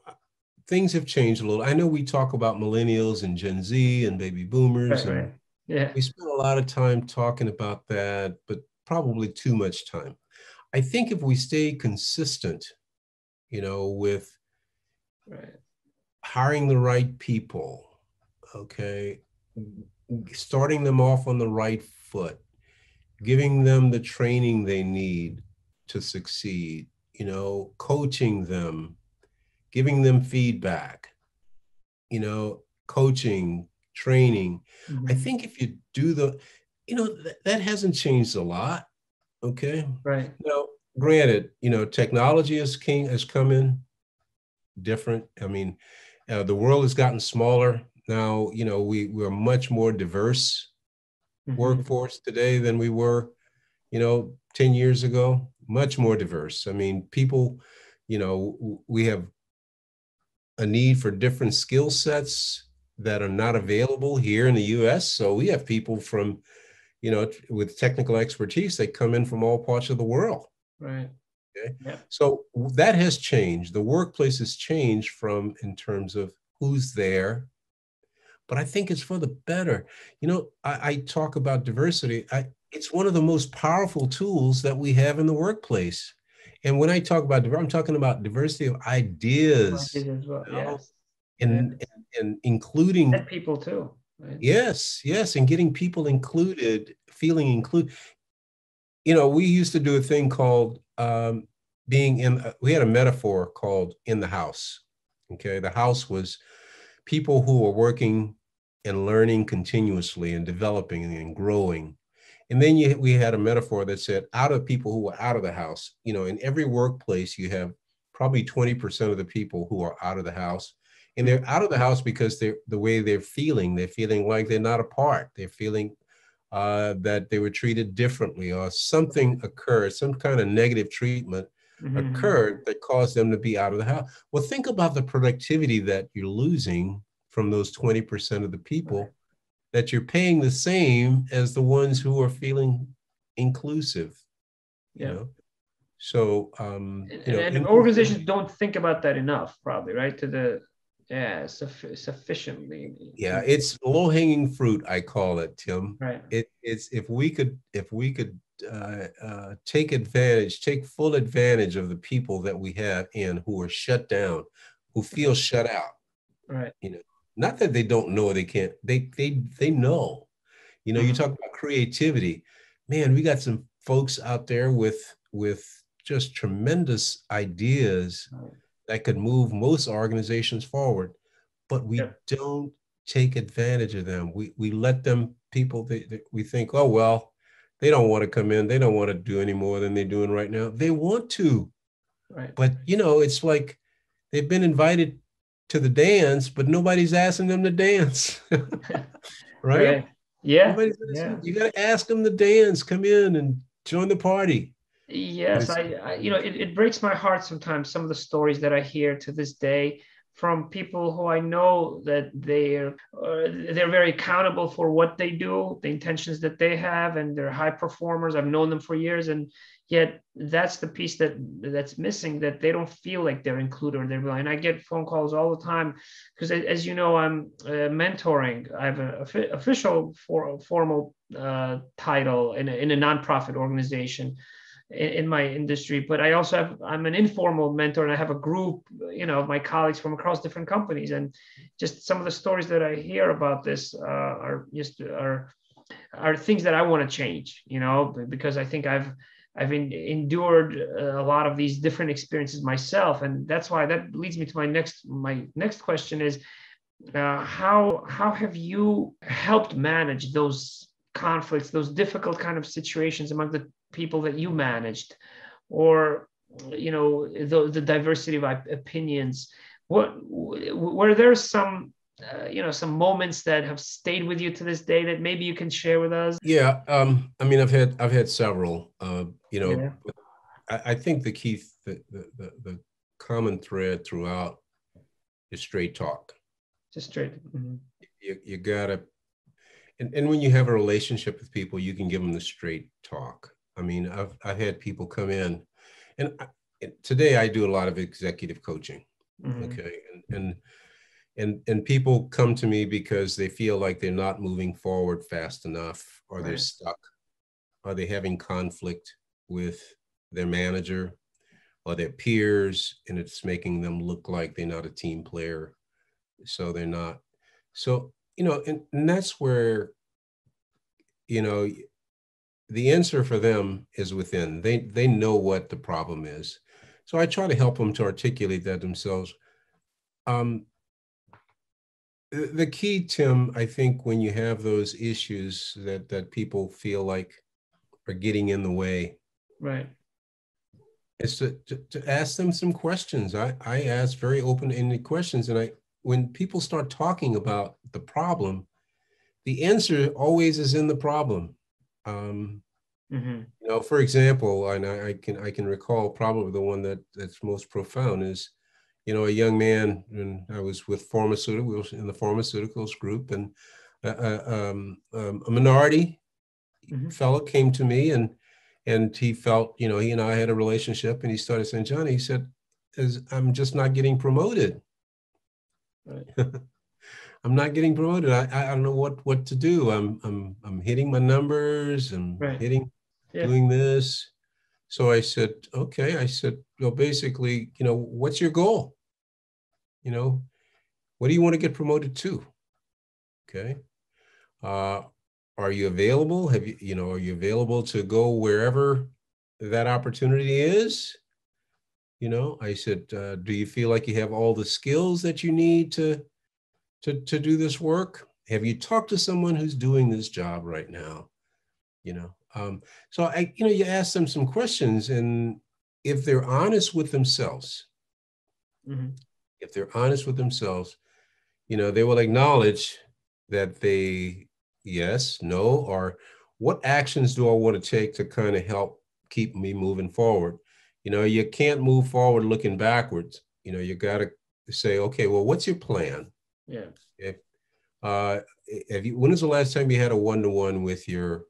things have changed a little. I know we talk about millennials and Gen Z and baby boomers, Right, and right, yeah, we spend a lot of time talking about that, but probably too much time. I think if we stay consistent, with right, hiring the right people, okay, starting them off on the right foot, giving them the training they need to succeed, coaching them, giving them feedback, coaching, training. I mm-hmm. think if you do that hasn't changed a lot. Okay. Right, Now, granted, technology has come in different. I mean, the world has gotten smaller. Now, we're much more diverse mm-hmm. workforce today than we were, 10 years ago. much more diverse. I mean, people, we have a need for different skill sets that are not available here in the US. So we have people from, with technical expertise, they come in from all parts of the world. Right. Okay. Yeah. So that has changed. The workplace has changed in terms of who's there, but I think it's for the better. I talk about diversity. It's one of the most powerful tools that we have in the workplace. And when I talk about diversity, I'm talking about diversity of ideas, As well. Yes. and, Yes. and including And people too. Right? yes, and getting people included, feeling included. We used to do a thing called being we had a metaphor called in the house. Okay, the house was people who were working and learning continuously and developing and growing. And then we had a metaphor that said out of people who were out of the house. In every workplace, you have probably 20% of the people who are out of the house. And they're out of the house because the way they're feeling like they're not a part. They're feeling that they were treated differently, or something occurred, some kind of negative treatment occurred that caused them to be out of the house. Well, think about the productivity that you're losing from those 20% of the people that you're paying the same as the ones who are feeling inclusive. So and organizations don't think about that enough, probably, right? Sufficiently. Yeah, it's low-hanging fruit, I call it, Tim. Right. It's if we could take full advantage of the people that we have who are shut down, who feel shut out. Right. Not that they don't know they can't. They know. You talk about creativity. Man, we got some folks out there with just tremendous ideas that could move most organizations forward, but we don't take advantage of them. We let them we think, oh, well, they don't want to come in. They don't want to do any more than they're doing right now. They want to, right? But it's like they've been invited to the dance, but nobody's asking them to dance, right? Yeah. You got to ask them to dance, come in and join the party. Yes, it breaks my heart sometimes, some of the stories that I hear to this day from people who I know that they're very accountable for what they do, the intentions that they have, and they're high performers. I've known them for years, and yet that's the piece that's missing, that they don't feel like they're included or they're. And I get phone calls all the time because, as you know, I'm mentoring. I have an official formal title in a nonprofit organization in my industry, but I'm an informal mentor, and I have a group, of my colleagues from across different companies. And just some of the stories that I hear about this are things that I want to change, because I think I've endured a lot of these different experiences myself. And that's why that leads me to my next question is, how have you helped manage those conflicts, those difficult kind of situations among the people that you managed, or the diversity of opinions? Were there some some moments that have stayed with you to this day that maybe you can share with us? Yeah, I mean, I've had several. I think the key, the common thread throughout is straight talk. Just straight. You gotta, and when you have a relationship with people, you can give them the straight talk. I mean, I've had people come in, and today I do a lot of executive coaching. Okay, and people come to me because they feel like they're not moving forward fast enough, or they're stuck. Are they having conflict with their manager or their peers, and it's making them look like they're not a team player, so they're not. So and that's where the answer for them is within. They know what the problem is. So I try to help them to articulate that themselves. The key, Tim, I think, when you have those issues that people feel like are getting in the way, right, is to ask them some questions. I ask very open-ended questions, and when people start talking about the problem, the answer always is in the problem. Mm-hmm. You know, for example, and I can recall probably the one that's most profound is, you know, a young man, and I was with pharmaceuticals in the pharmaceuticals group, and a minority Mm-hmm. fellow came to me, and he felt, you know, he and I had a relationship, and he started saying, Johnny, he said, I'm just not getting promoted. Right. I'm not getting promoted. I don't know what to do. I'm hitting my numbers. I'm Right. hitting, Yeah. doing this. So I said, okay. I said, well, basically, you know, what's your goal? You know, what do you want to get promoted to? Okay. Uh, are you available? Are you available to go wherever that opportunity is? You know, I said, do you feel like you have all the skills that you need to do this work? Have you talked to someone who's doing this job right now? You know, so you ask them some questions, and if they're honest with themselves, Mm-hmm. if they're honest with themselves, you know, they will acknowledge that yes, no, or what actions do I want to take to kind of help keep me moving forward? You know, you can't move forward looking backwards. You know, you got to say, okay, well, what's your plan? Yeah. If, when was the last time you had a one-to-one with your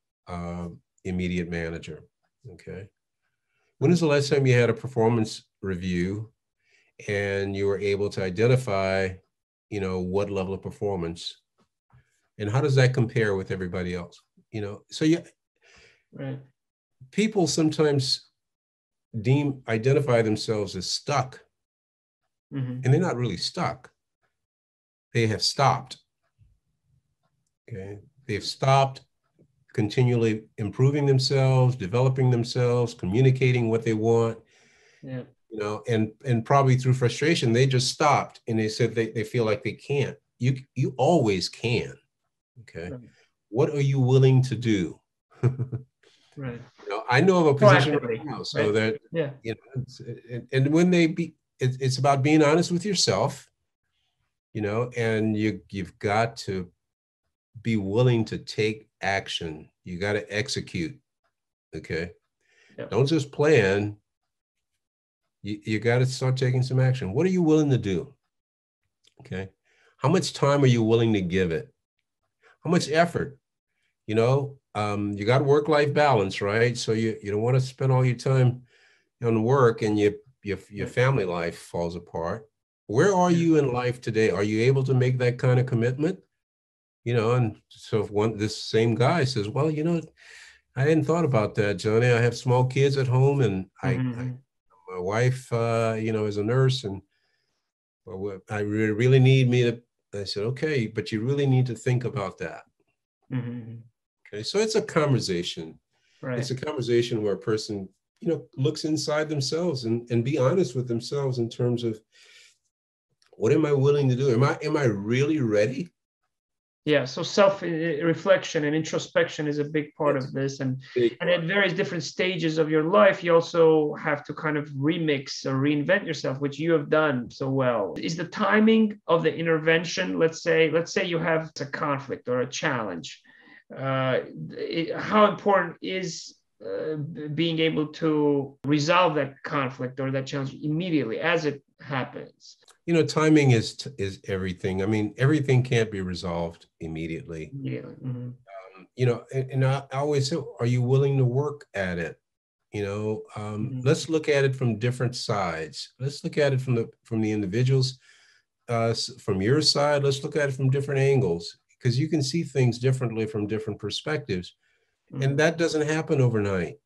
immediate manager? Okay. When was the last time you had a performance review and you were able to identify, you know, what level of performance and how does that compare with everybody else? You know, so Right. people sometimes identify themselves as stuck, Mm-hmm. and they're not really stuck. They have stopped. Okay. They've stopped continually improving themselves, developing themselves, communicating what they want, Yeah. you know, and probably through frustration, they just stopped and they said they feel like they can't. You always can. Okay. Right. What are you willing to do? Right. You know, I know of a position right Proactively. now, so Right. that, Yeah. you know, and when it's about being honest with yourself, you know, and you've got to be willing to take action. You got to execute. Okay. Yeah. Don't just plan. You got to start taking some action. What are you willing to do? Okay. How much time are you willing to give it? How much effort? You know, you got work-life balance, right? So you don't want to spend all your time on work and your Right. family life falls apart. Where are Yeah. you in life today? Are you able to make that kind of commitment? You know, and so if this same guy says, well, you know, I hadn't thought about that, Johnny. I have small kids at home, and Mm-hmm. my wife, you know, is a nurse, and well, I really need me to. I said, okay, but you really need to think about that. Mm-hmm. Okay, so it's a conversation. It's Right. a conversation where a person, you know, looks inside themselves and be honest with themselves in terms of what am I willing to do? Am I really ready? Yeah, so self reflection and introspection is a big part Yes, of this, big and at part. various different stages of your life, you also have to kind of remix or reinvent yourself, which you have done so well. Is the timing of the intervention, let's say you have a conflict or a challenge, how important is being able to resolve that conflict or that challenge immediately as it happens? You know, timing is everything. I mean, everything can't be resolved immediately. Immediately. Mm-hmm. You know, and I always say, are you willing to work at it? You know, Mm-hmm. let's look at it from different sides. Let's look at it from the individuals, from your side. Let's look at it from different angles because you can see things differently from different perspectives, and Mm-hmm. that doesn't happen overnight.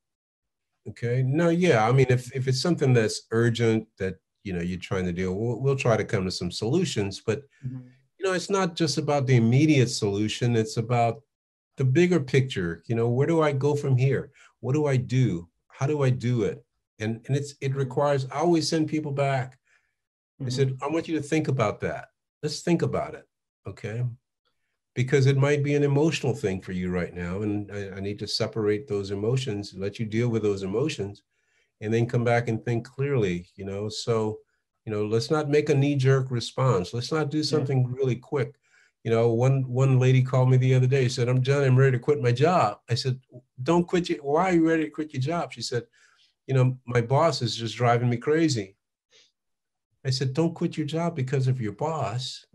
Okay. No, yeah. I mean, if it's something that's urgent that, you know, you're trying to deal, we'll try to come to some solutions. But, Mm-hmm. you know, it's not just about the immediate solution. It's about the bigger picture. You know, where do I go from here? What do I do? How do I do it? And it requires, I always send people back. I Mm-hmm. said, I want you to think about that. Let's think about it. Okay. Because it might be an emotional thing for you right now. And I need to separate those emotions, let you deal with those emotions and then come back and think clearly, you know. So, you know, let's not make a knee-jerk response. Let's not do Yeah. something really quick. One lady called me the other day, said, I'm ready to quit my job. I said, don't quit your, why are you ready to quit your job? She said, my boss is just driving me crazy. I said, don't quit your job because of your boss.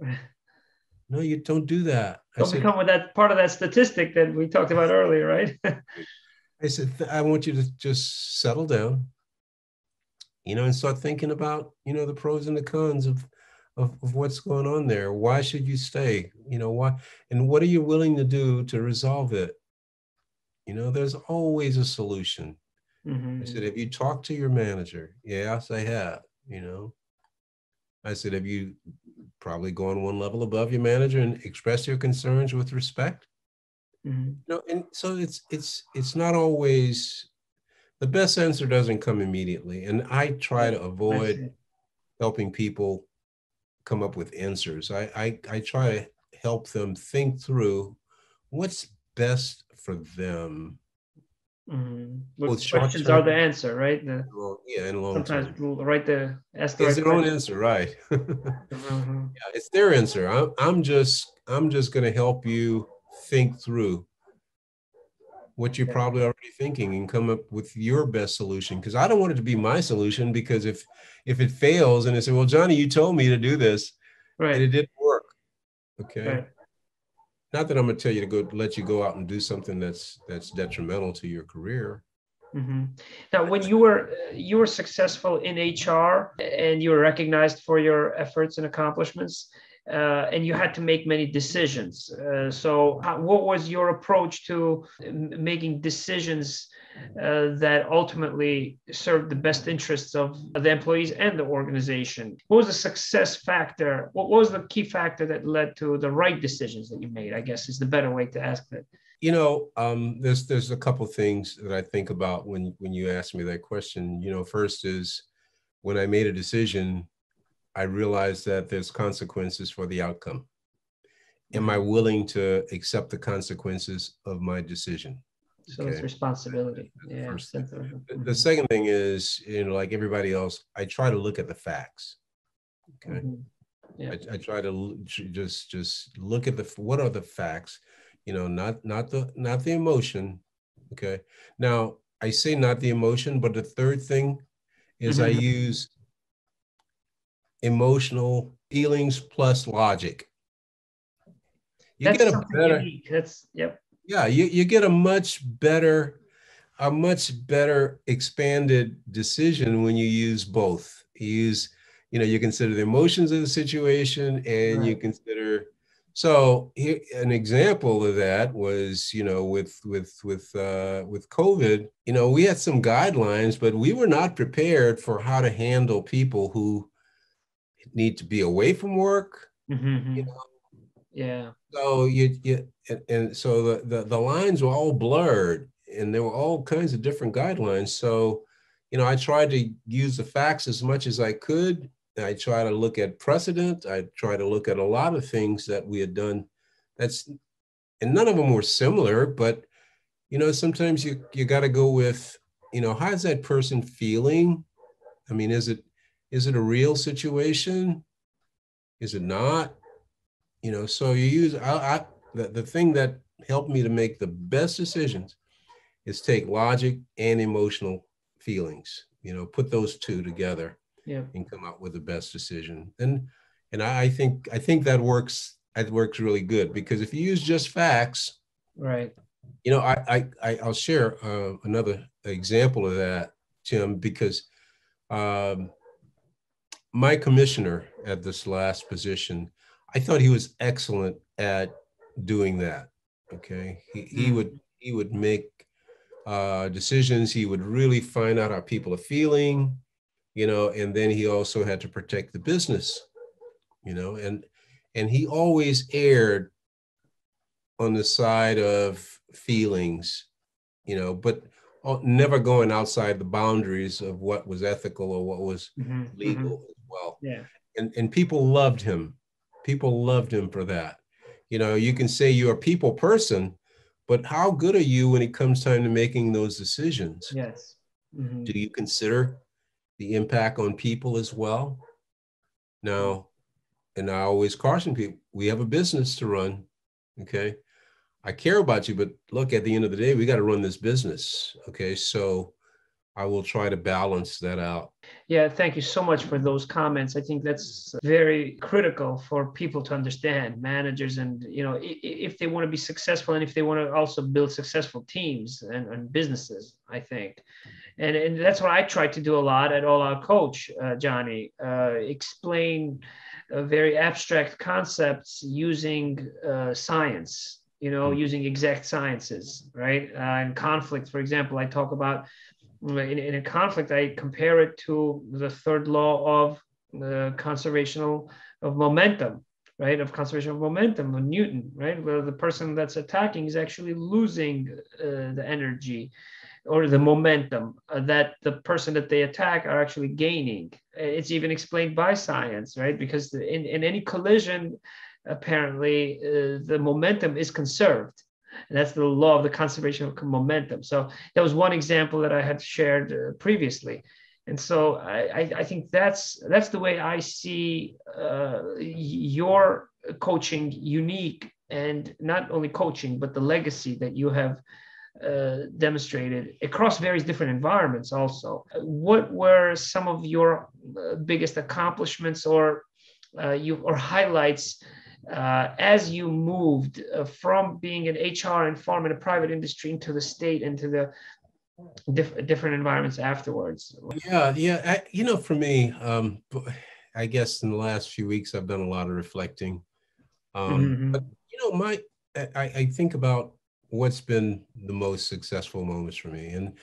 No, you don't do that. Don't become with that part of that statistic that we talked about earlier, right? I said, I want you to just settle down, and start thinking about, the pros and the cons of what's going on there. Why should you stay? Why, and what are you willing to do to resolve it? There's always a solution. I said, have you talked to your manager? Yes, I have. I said, have you probably gone one level above your manager and expressed your concerns with respect? And so it's not always, the best answer doesn't come immediately. And I try to avoid helping people come up with answers. I try to help them think through what's best for them. Questions are the answer, right? And long sometimes term. people ask the It's right their own answer, right? Yeah, it's their answer. I'm just going to help you think through what you're probably already thinking and come up with your best solution. Because I don't want it to be my solution, because if it fails and they say, well, Johnny, you told me to do this, and it didn't work. Okay. Right. Not that I'm going to tell you to let you go out and do something that's detrimental to your career. Now, when you were successful in HR and you were recognized for your efforts and accomplishments, and you had to make many decisions. So what was your approach to making decisions that ultimately served the best interests of the employees and the organization? What was the success factor? What was the key factor that led to the right decisions that you made, I guess, is the better way to ask that. There's a couple of things that I think about when you ask me that question. First is, when I made a decision, I realized that there's consequences for the outcome. Am I willing to accept the consequences of my decision? So it's responsibility. The second thing is, like everybody else, I try to look at the facts. Okay. I try to just look at what are the facts, not the emotion. Okay. Now I say not the emotion, but the third thing is I use emotional feelings plus logic. You get a better, unique. Yeah, you get a much better expanded decision when you use both. You consider the emotions of the situation, and you consider. So here, an example of that was, with COVID, we had some guidelines, but we were not prepared for how to handle people who need to be away from work. So so the lines were all blurred, and there were all kinds of different guidelines. So, I tried to use the facts as much as I could. I try to look at precedent. I try to look at a lot of things that we had done. And none of them were similar, but sometimes you got to go with, how's that person feeling? I mean, is it a real situation? Is it not? So you use, the thing that helped me to make the best decisions is take logic and emotional feelings, put those two together and come up with the best decision. And I think that works really good, because if you use just facts, right. I'll share another example of that, Tim, because my commissioner at this last position, I thought he was excellent at doing that. Okay. He would make decisions. He would really find out how people are feeling, and then he also had to protect the business, and he always erred on the side of feelings, but never going outside the boundaries of what was ethical or what was legal as well. Yeah. And people loved him. People loved him for that. You can say you're a people person, but how good are you when it comes time to making those decisions? Yes. Do you consider the impact on people as well? Now, and I always caution people, we have a business to run. Okay. I care about you, but look, at the end of the day, we got to run this business. Okay. So I will try to balance that out. Yeah, thank you so much for those comments. I think that's very critical for people to understand, managers, and if they want to be successful and if they want to also build successful teams and businesses, I think. And that's what I try to do a lot at All Out Coach, Johnny. Explain very abstract concepts using science, using exact sciences, right? In conflict, for example, I talk about in a conflict, I compare it to the third law of conservation of momentum, right? Of conservation of momentum of Newton, right? Where the person that's attacking is actually losing the energy or the momentum that the person that they attack are actually gaining. It's even explained by science, right? Because in any collision, apparently the momentum is conserved. And that's the law of the conservation of momentum. So that was one example that I had shared previously. And so I think that's the way I see your coaching unique, and not only coaching, but the legacy that you have demonstrated across various different environments also. What were some of your biggest accomplishments or highlights as you moved from being an HR and farm in a private industry into the state, into the different environments afterwards? Yeah. For me, I guess in the last few weeks, I've done a lot of reflecting. But, I think about what's been the most successful moments for me. And,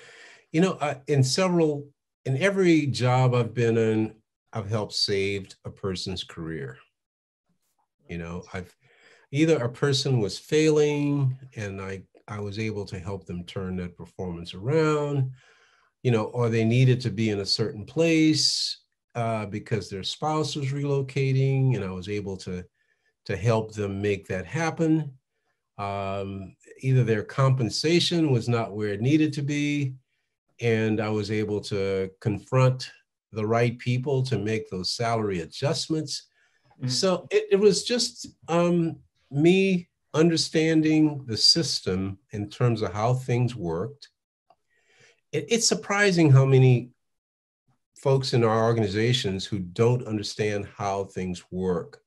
in every job I've been in, I've helped saved a person's career. I've either a person was failing and I was able to help them turn that performance around, or they needed to be in a certain place because their spouse was relocating, and I was able to help them make that happen. Either their compensation was not where it needed to be, and I was able to confront the right people to make those salary adjustments. So it was just me understanding the system in terms of how things worked. It's surprising how many folks in our organizations who don't understand how things work.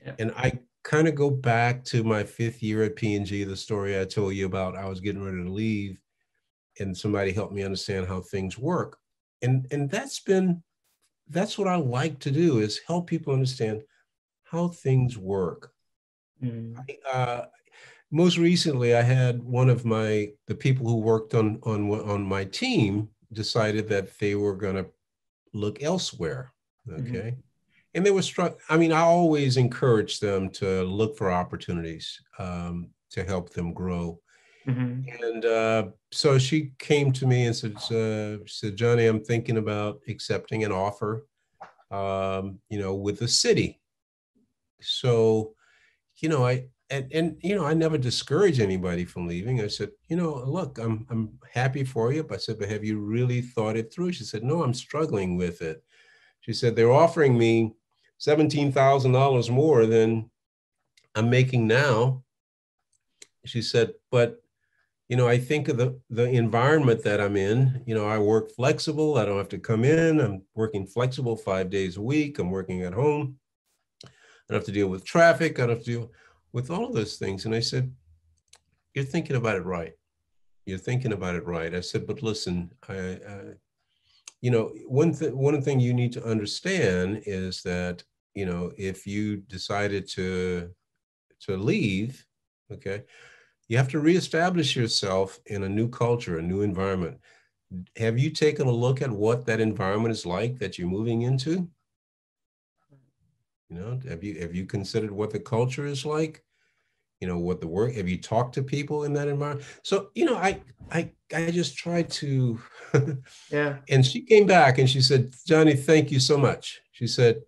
Yeah. And I kind of go back to my 5th year at P&G, the story I told you about. I was getting ready to leave, and somebody helped me understand how things work. And that's what I like to do, is help people understand how things work. Most recently, I had one of the people who worked on my team decided that they were going to look elsewhere. Okay. And they were struck. I mean, I always encourage them to look for opportunities to help them grow. And so she came to me and said, Johnny, I'm thinking about accepting an offer, with the city. So, I never discourage anybody from leaving. I said, look, I'm happy for you. But I said, but have you really thought it through? She said, no, I'm struggling with it. She said, they're offering me $17,000 more than I'm making now. She said, but, I think of the environment that I'm in. I work flexible. I don't have to come in. I'm working flexible 5 days a week. I'm working at home. I don't have to deal with traffic. I don't have to deal with all of those things. And I said, you're thinking about it right. You're thinking about it right. I said, but listen, one thing you need to understand is that, if you decided to leave, okay, you have to reestablish yourself in a new culture, a new environment. Have you taken a look at what that environment is like that you're moving into? Have you considered what the culture is like? What the work, have you talked to people in that environment? So, I just tried to, yeah. And she came back and she said, Johnny, thank you so much. She said,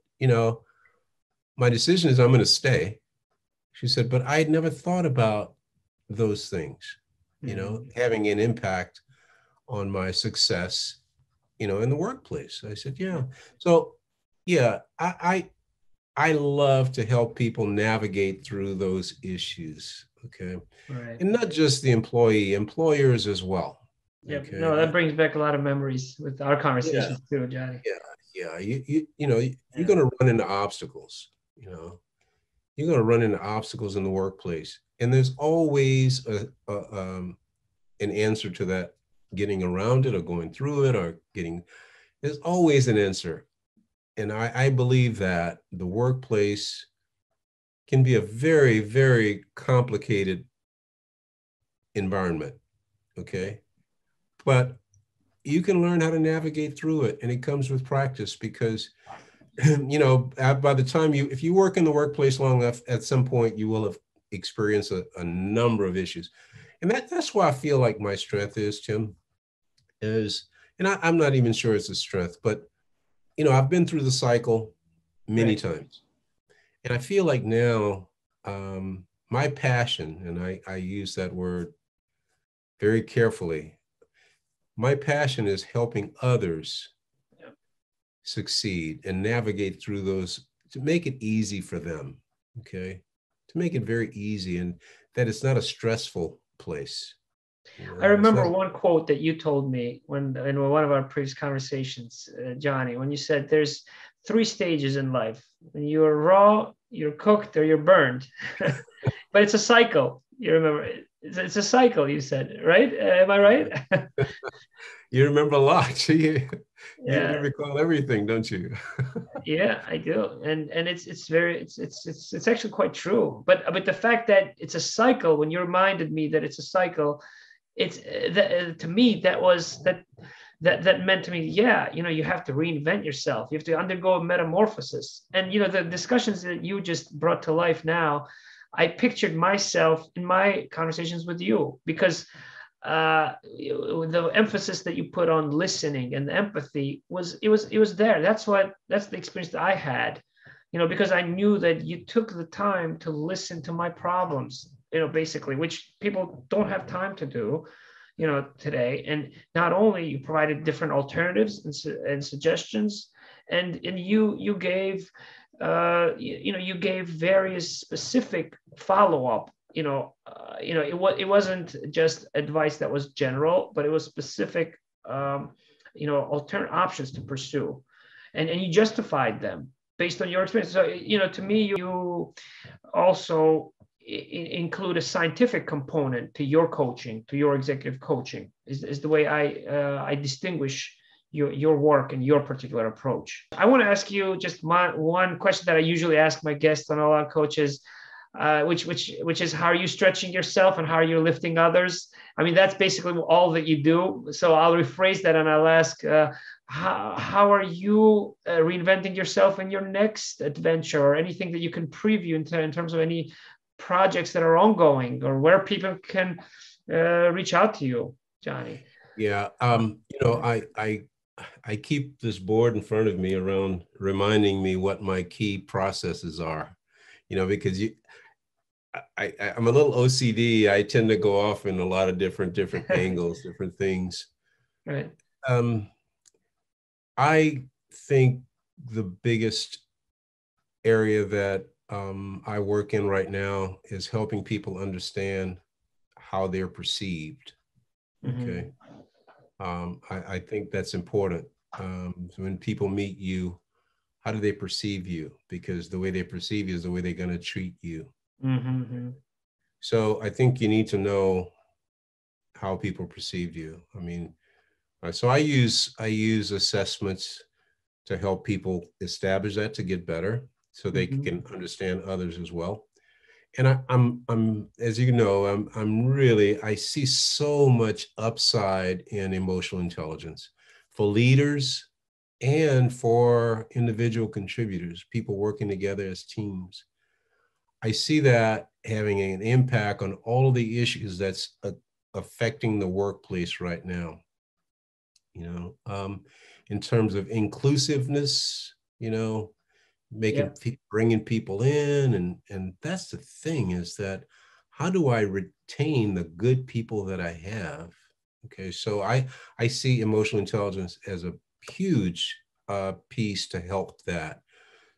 my decision is I'm going to stay. She said, but I had never thought about those things, having an impact on my success, in the workplace. I said, yeah. So, yeah, I love to help people navigate through those issues. Okay. Right. And not just the employers as well. Yeah. Okay. No, that brings back a lot of memories with our Yeah. conversations too, Johnny. Yeah. Yeah. You're Yeah. going to run into obstacles, you're going to run into obstacles in the workplace. And there's always an answer to that, getting around it or going through it or there's always an answer. And I believe that the workplace can be a very, very complicated environment. Okay. But you can learn how to navigate through it. And it comes with practice because, by the time if you work in the workplace long enough, at some point you will have experienced a number of issues. And that's why I feel like my strength is, Tim, and I'm not even sure it's a strength, but, I've been through the cycle many Right. times. And I feel like now, my passion, and I use that word very carefully, my passion is helping others succeed and navigate through those, to make it easy for them. Okay. To make it very easy, and that it's not a stressful place. I It's remember not. one quote that you told me when in one of our previous conversations, Johnny, when you said there's three stages in life: when you're raw, you're cooked, or you're burned. But it's a cycle. You remember? It's a cycle. You said, right? Am I right? You remember a lot. you Yeah. recall everything, don't you? Yeah, I do, and it's very it's actually quite true. But the fact that it's a cycle, when you reminded me that it's a cycle, it's that to me that meant to me, yeah, you have to reinvent yourself. You have to undergo a metamorphosis, and the discussions that you just brought to life now, I pictured myself in my conversations with you because the emphasis that you put on listening and the empathy was there. That's the experience that I had, because I knew that you took the time to listen to my problems, basically, which people don't have time to do, today. And not only you provided different alternatives and suggestions, and you gave you gave various specific follow-up. It wasn't just advice that was general, but it was specific, alternate options to pursue, and you justified them based on your experience. So, to me, you also include a scientific component to your coaching, to your executive coaching, is the way I distinguish your work and your particular approach. I want to ask you just one question that I usually ask my guests on All Out Coaches, which is, how are you stretching yourself and how are you lifting others? I mean, that's basically all that you do. So I'll rephrase that and I'll ask, how are you reinventing yourself in your next adventure, or anything that you can preview in terms of any projects that are ongoing, or where people can reach out to you, Johnny? Yeah. I keep this board in front of me around reminding me what my key processes are, because I'm a little OCD. I tend to go off in a lot of different angles, different things. Right. I think the biggest area that I work in right now is helping people understand how they're perceived. Okay. I think that's important. So when people meet you, how do they perceive you? Because the way they perceive you is the way they're going to treat you. So I think you need to know how people perceive you. I mean, so I use assessments to help people establish that, to get better, so they can understand others as well. And I'm as you know, I see so much upside in emotional intelligence for leaders and for individual contributors, people working together as teams. I see that having an impact on all of the issues that's affecting the workplace right now. In terms of inclusiveness, bringing people in, and that's the thing, is that how do I retain the good people that I have? Okay, so I see emotional intelligence as a huge piece to help that.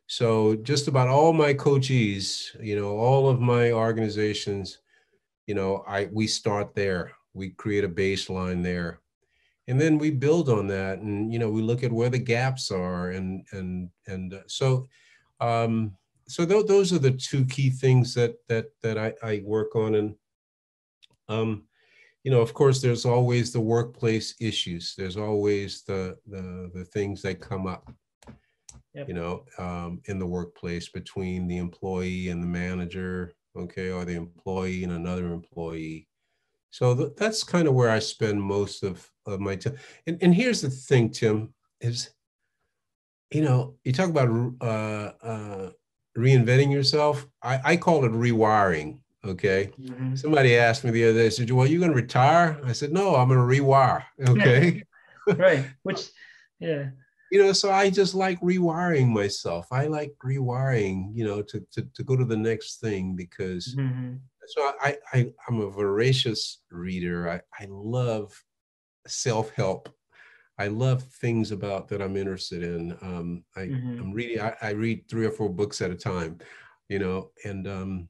So just about all my coachees, all of my organizations, we start there. We create a baseline there. And then we build on that, and we look at where the gaps are, those are the two key things that I work on. And of course, there's always the workplace issues. There's always the things that come up, Yep. in the workplace between the employee and the manager, okay, or the employee and another employee. So that's kind of where I spend most of my time. And here's the thing, Tim, is, you talk about reinventing yourself. I call it rewiring, okay? Mm-hmm. Somebody asked me the other day, said, well, you going to retire? I said, no, I'm going to rewire, okay? Right, which, yeah. So I just like rewiring myself. I like rewiring, to go to the next thing, because Mm-hmm. so I'm a voracious reader. I love self-help. I love things about that I'm interested in. Mm-hmm. I'm reading, I read 3 or 4 books at a time, and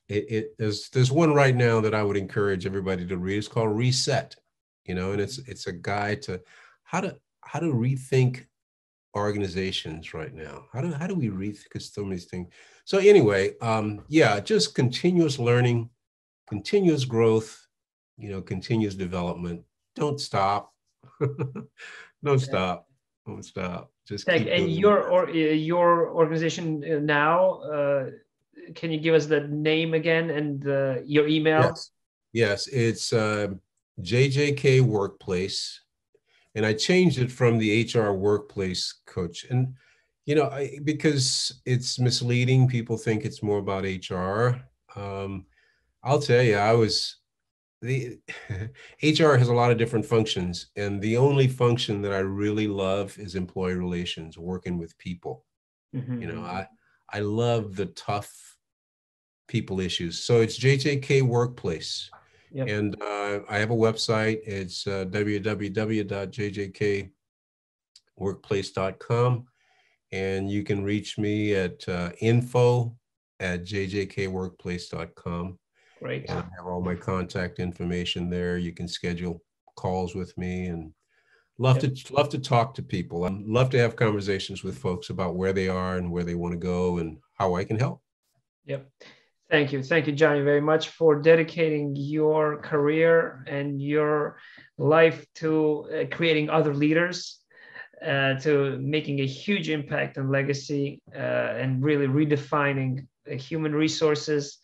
there's one right now that I would encourage everybody to read. It's called Reset, and it's a guide to how to rethink organizations right now. How do we rethink, because so many things. So anyway, just continuous learning, continuous growth, continuous development. Don't stop. Don't stop. Don't stop. Just Thank. keep And doing your organization now, can you give us the name again and your email? Yes, it's JJK Workplace. And I changed it from the HR workplace coach. And, because it's misleading, people think it's more about HR. I'll tell you, the HR has a lot of different functions. And the only function that I really love is employee relations, working with people. Mm-hmm. I love the tough people issues. So it's JJK Workplace. Yep. And I have a website. It's www.jjkworkplace.com. And you can reach me at info@jjkworkplace.com. Great. And I have all my contact information there. You can schedule calls with me, and love to talk to people. I love to have conversations with folks about where they are and where they want to go and how I can help. Yep. Thank you, Johnny, very much for dedicating your career and your life to creating other leaders, to making a huge impact and legacy, and really redefining human resources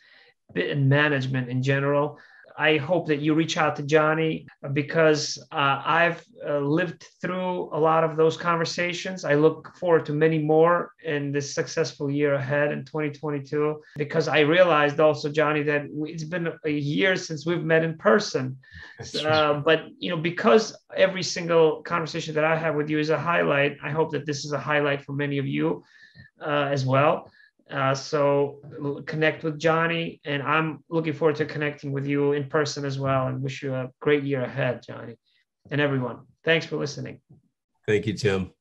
and management in general. I hope that you reach out to Johnny, because I've lived through a lot of those conversations. I look forward to many more in this successful year ahead in 2022, because I realized also, Johnny, that it's been a year since we've met in person. But because every single conversation that I have with you is a highlight, I hope that this is a highlight for many of you as well. So connect with Johnny, and I'm looking forward to connecting with you in person as well, and wish you a great year ahead, Johnny, and everyone. Thanks for listening. Thank you, Tim.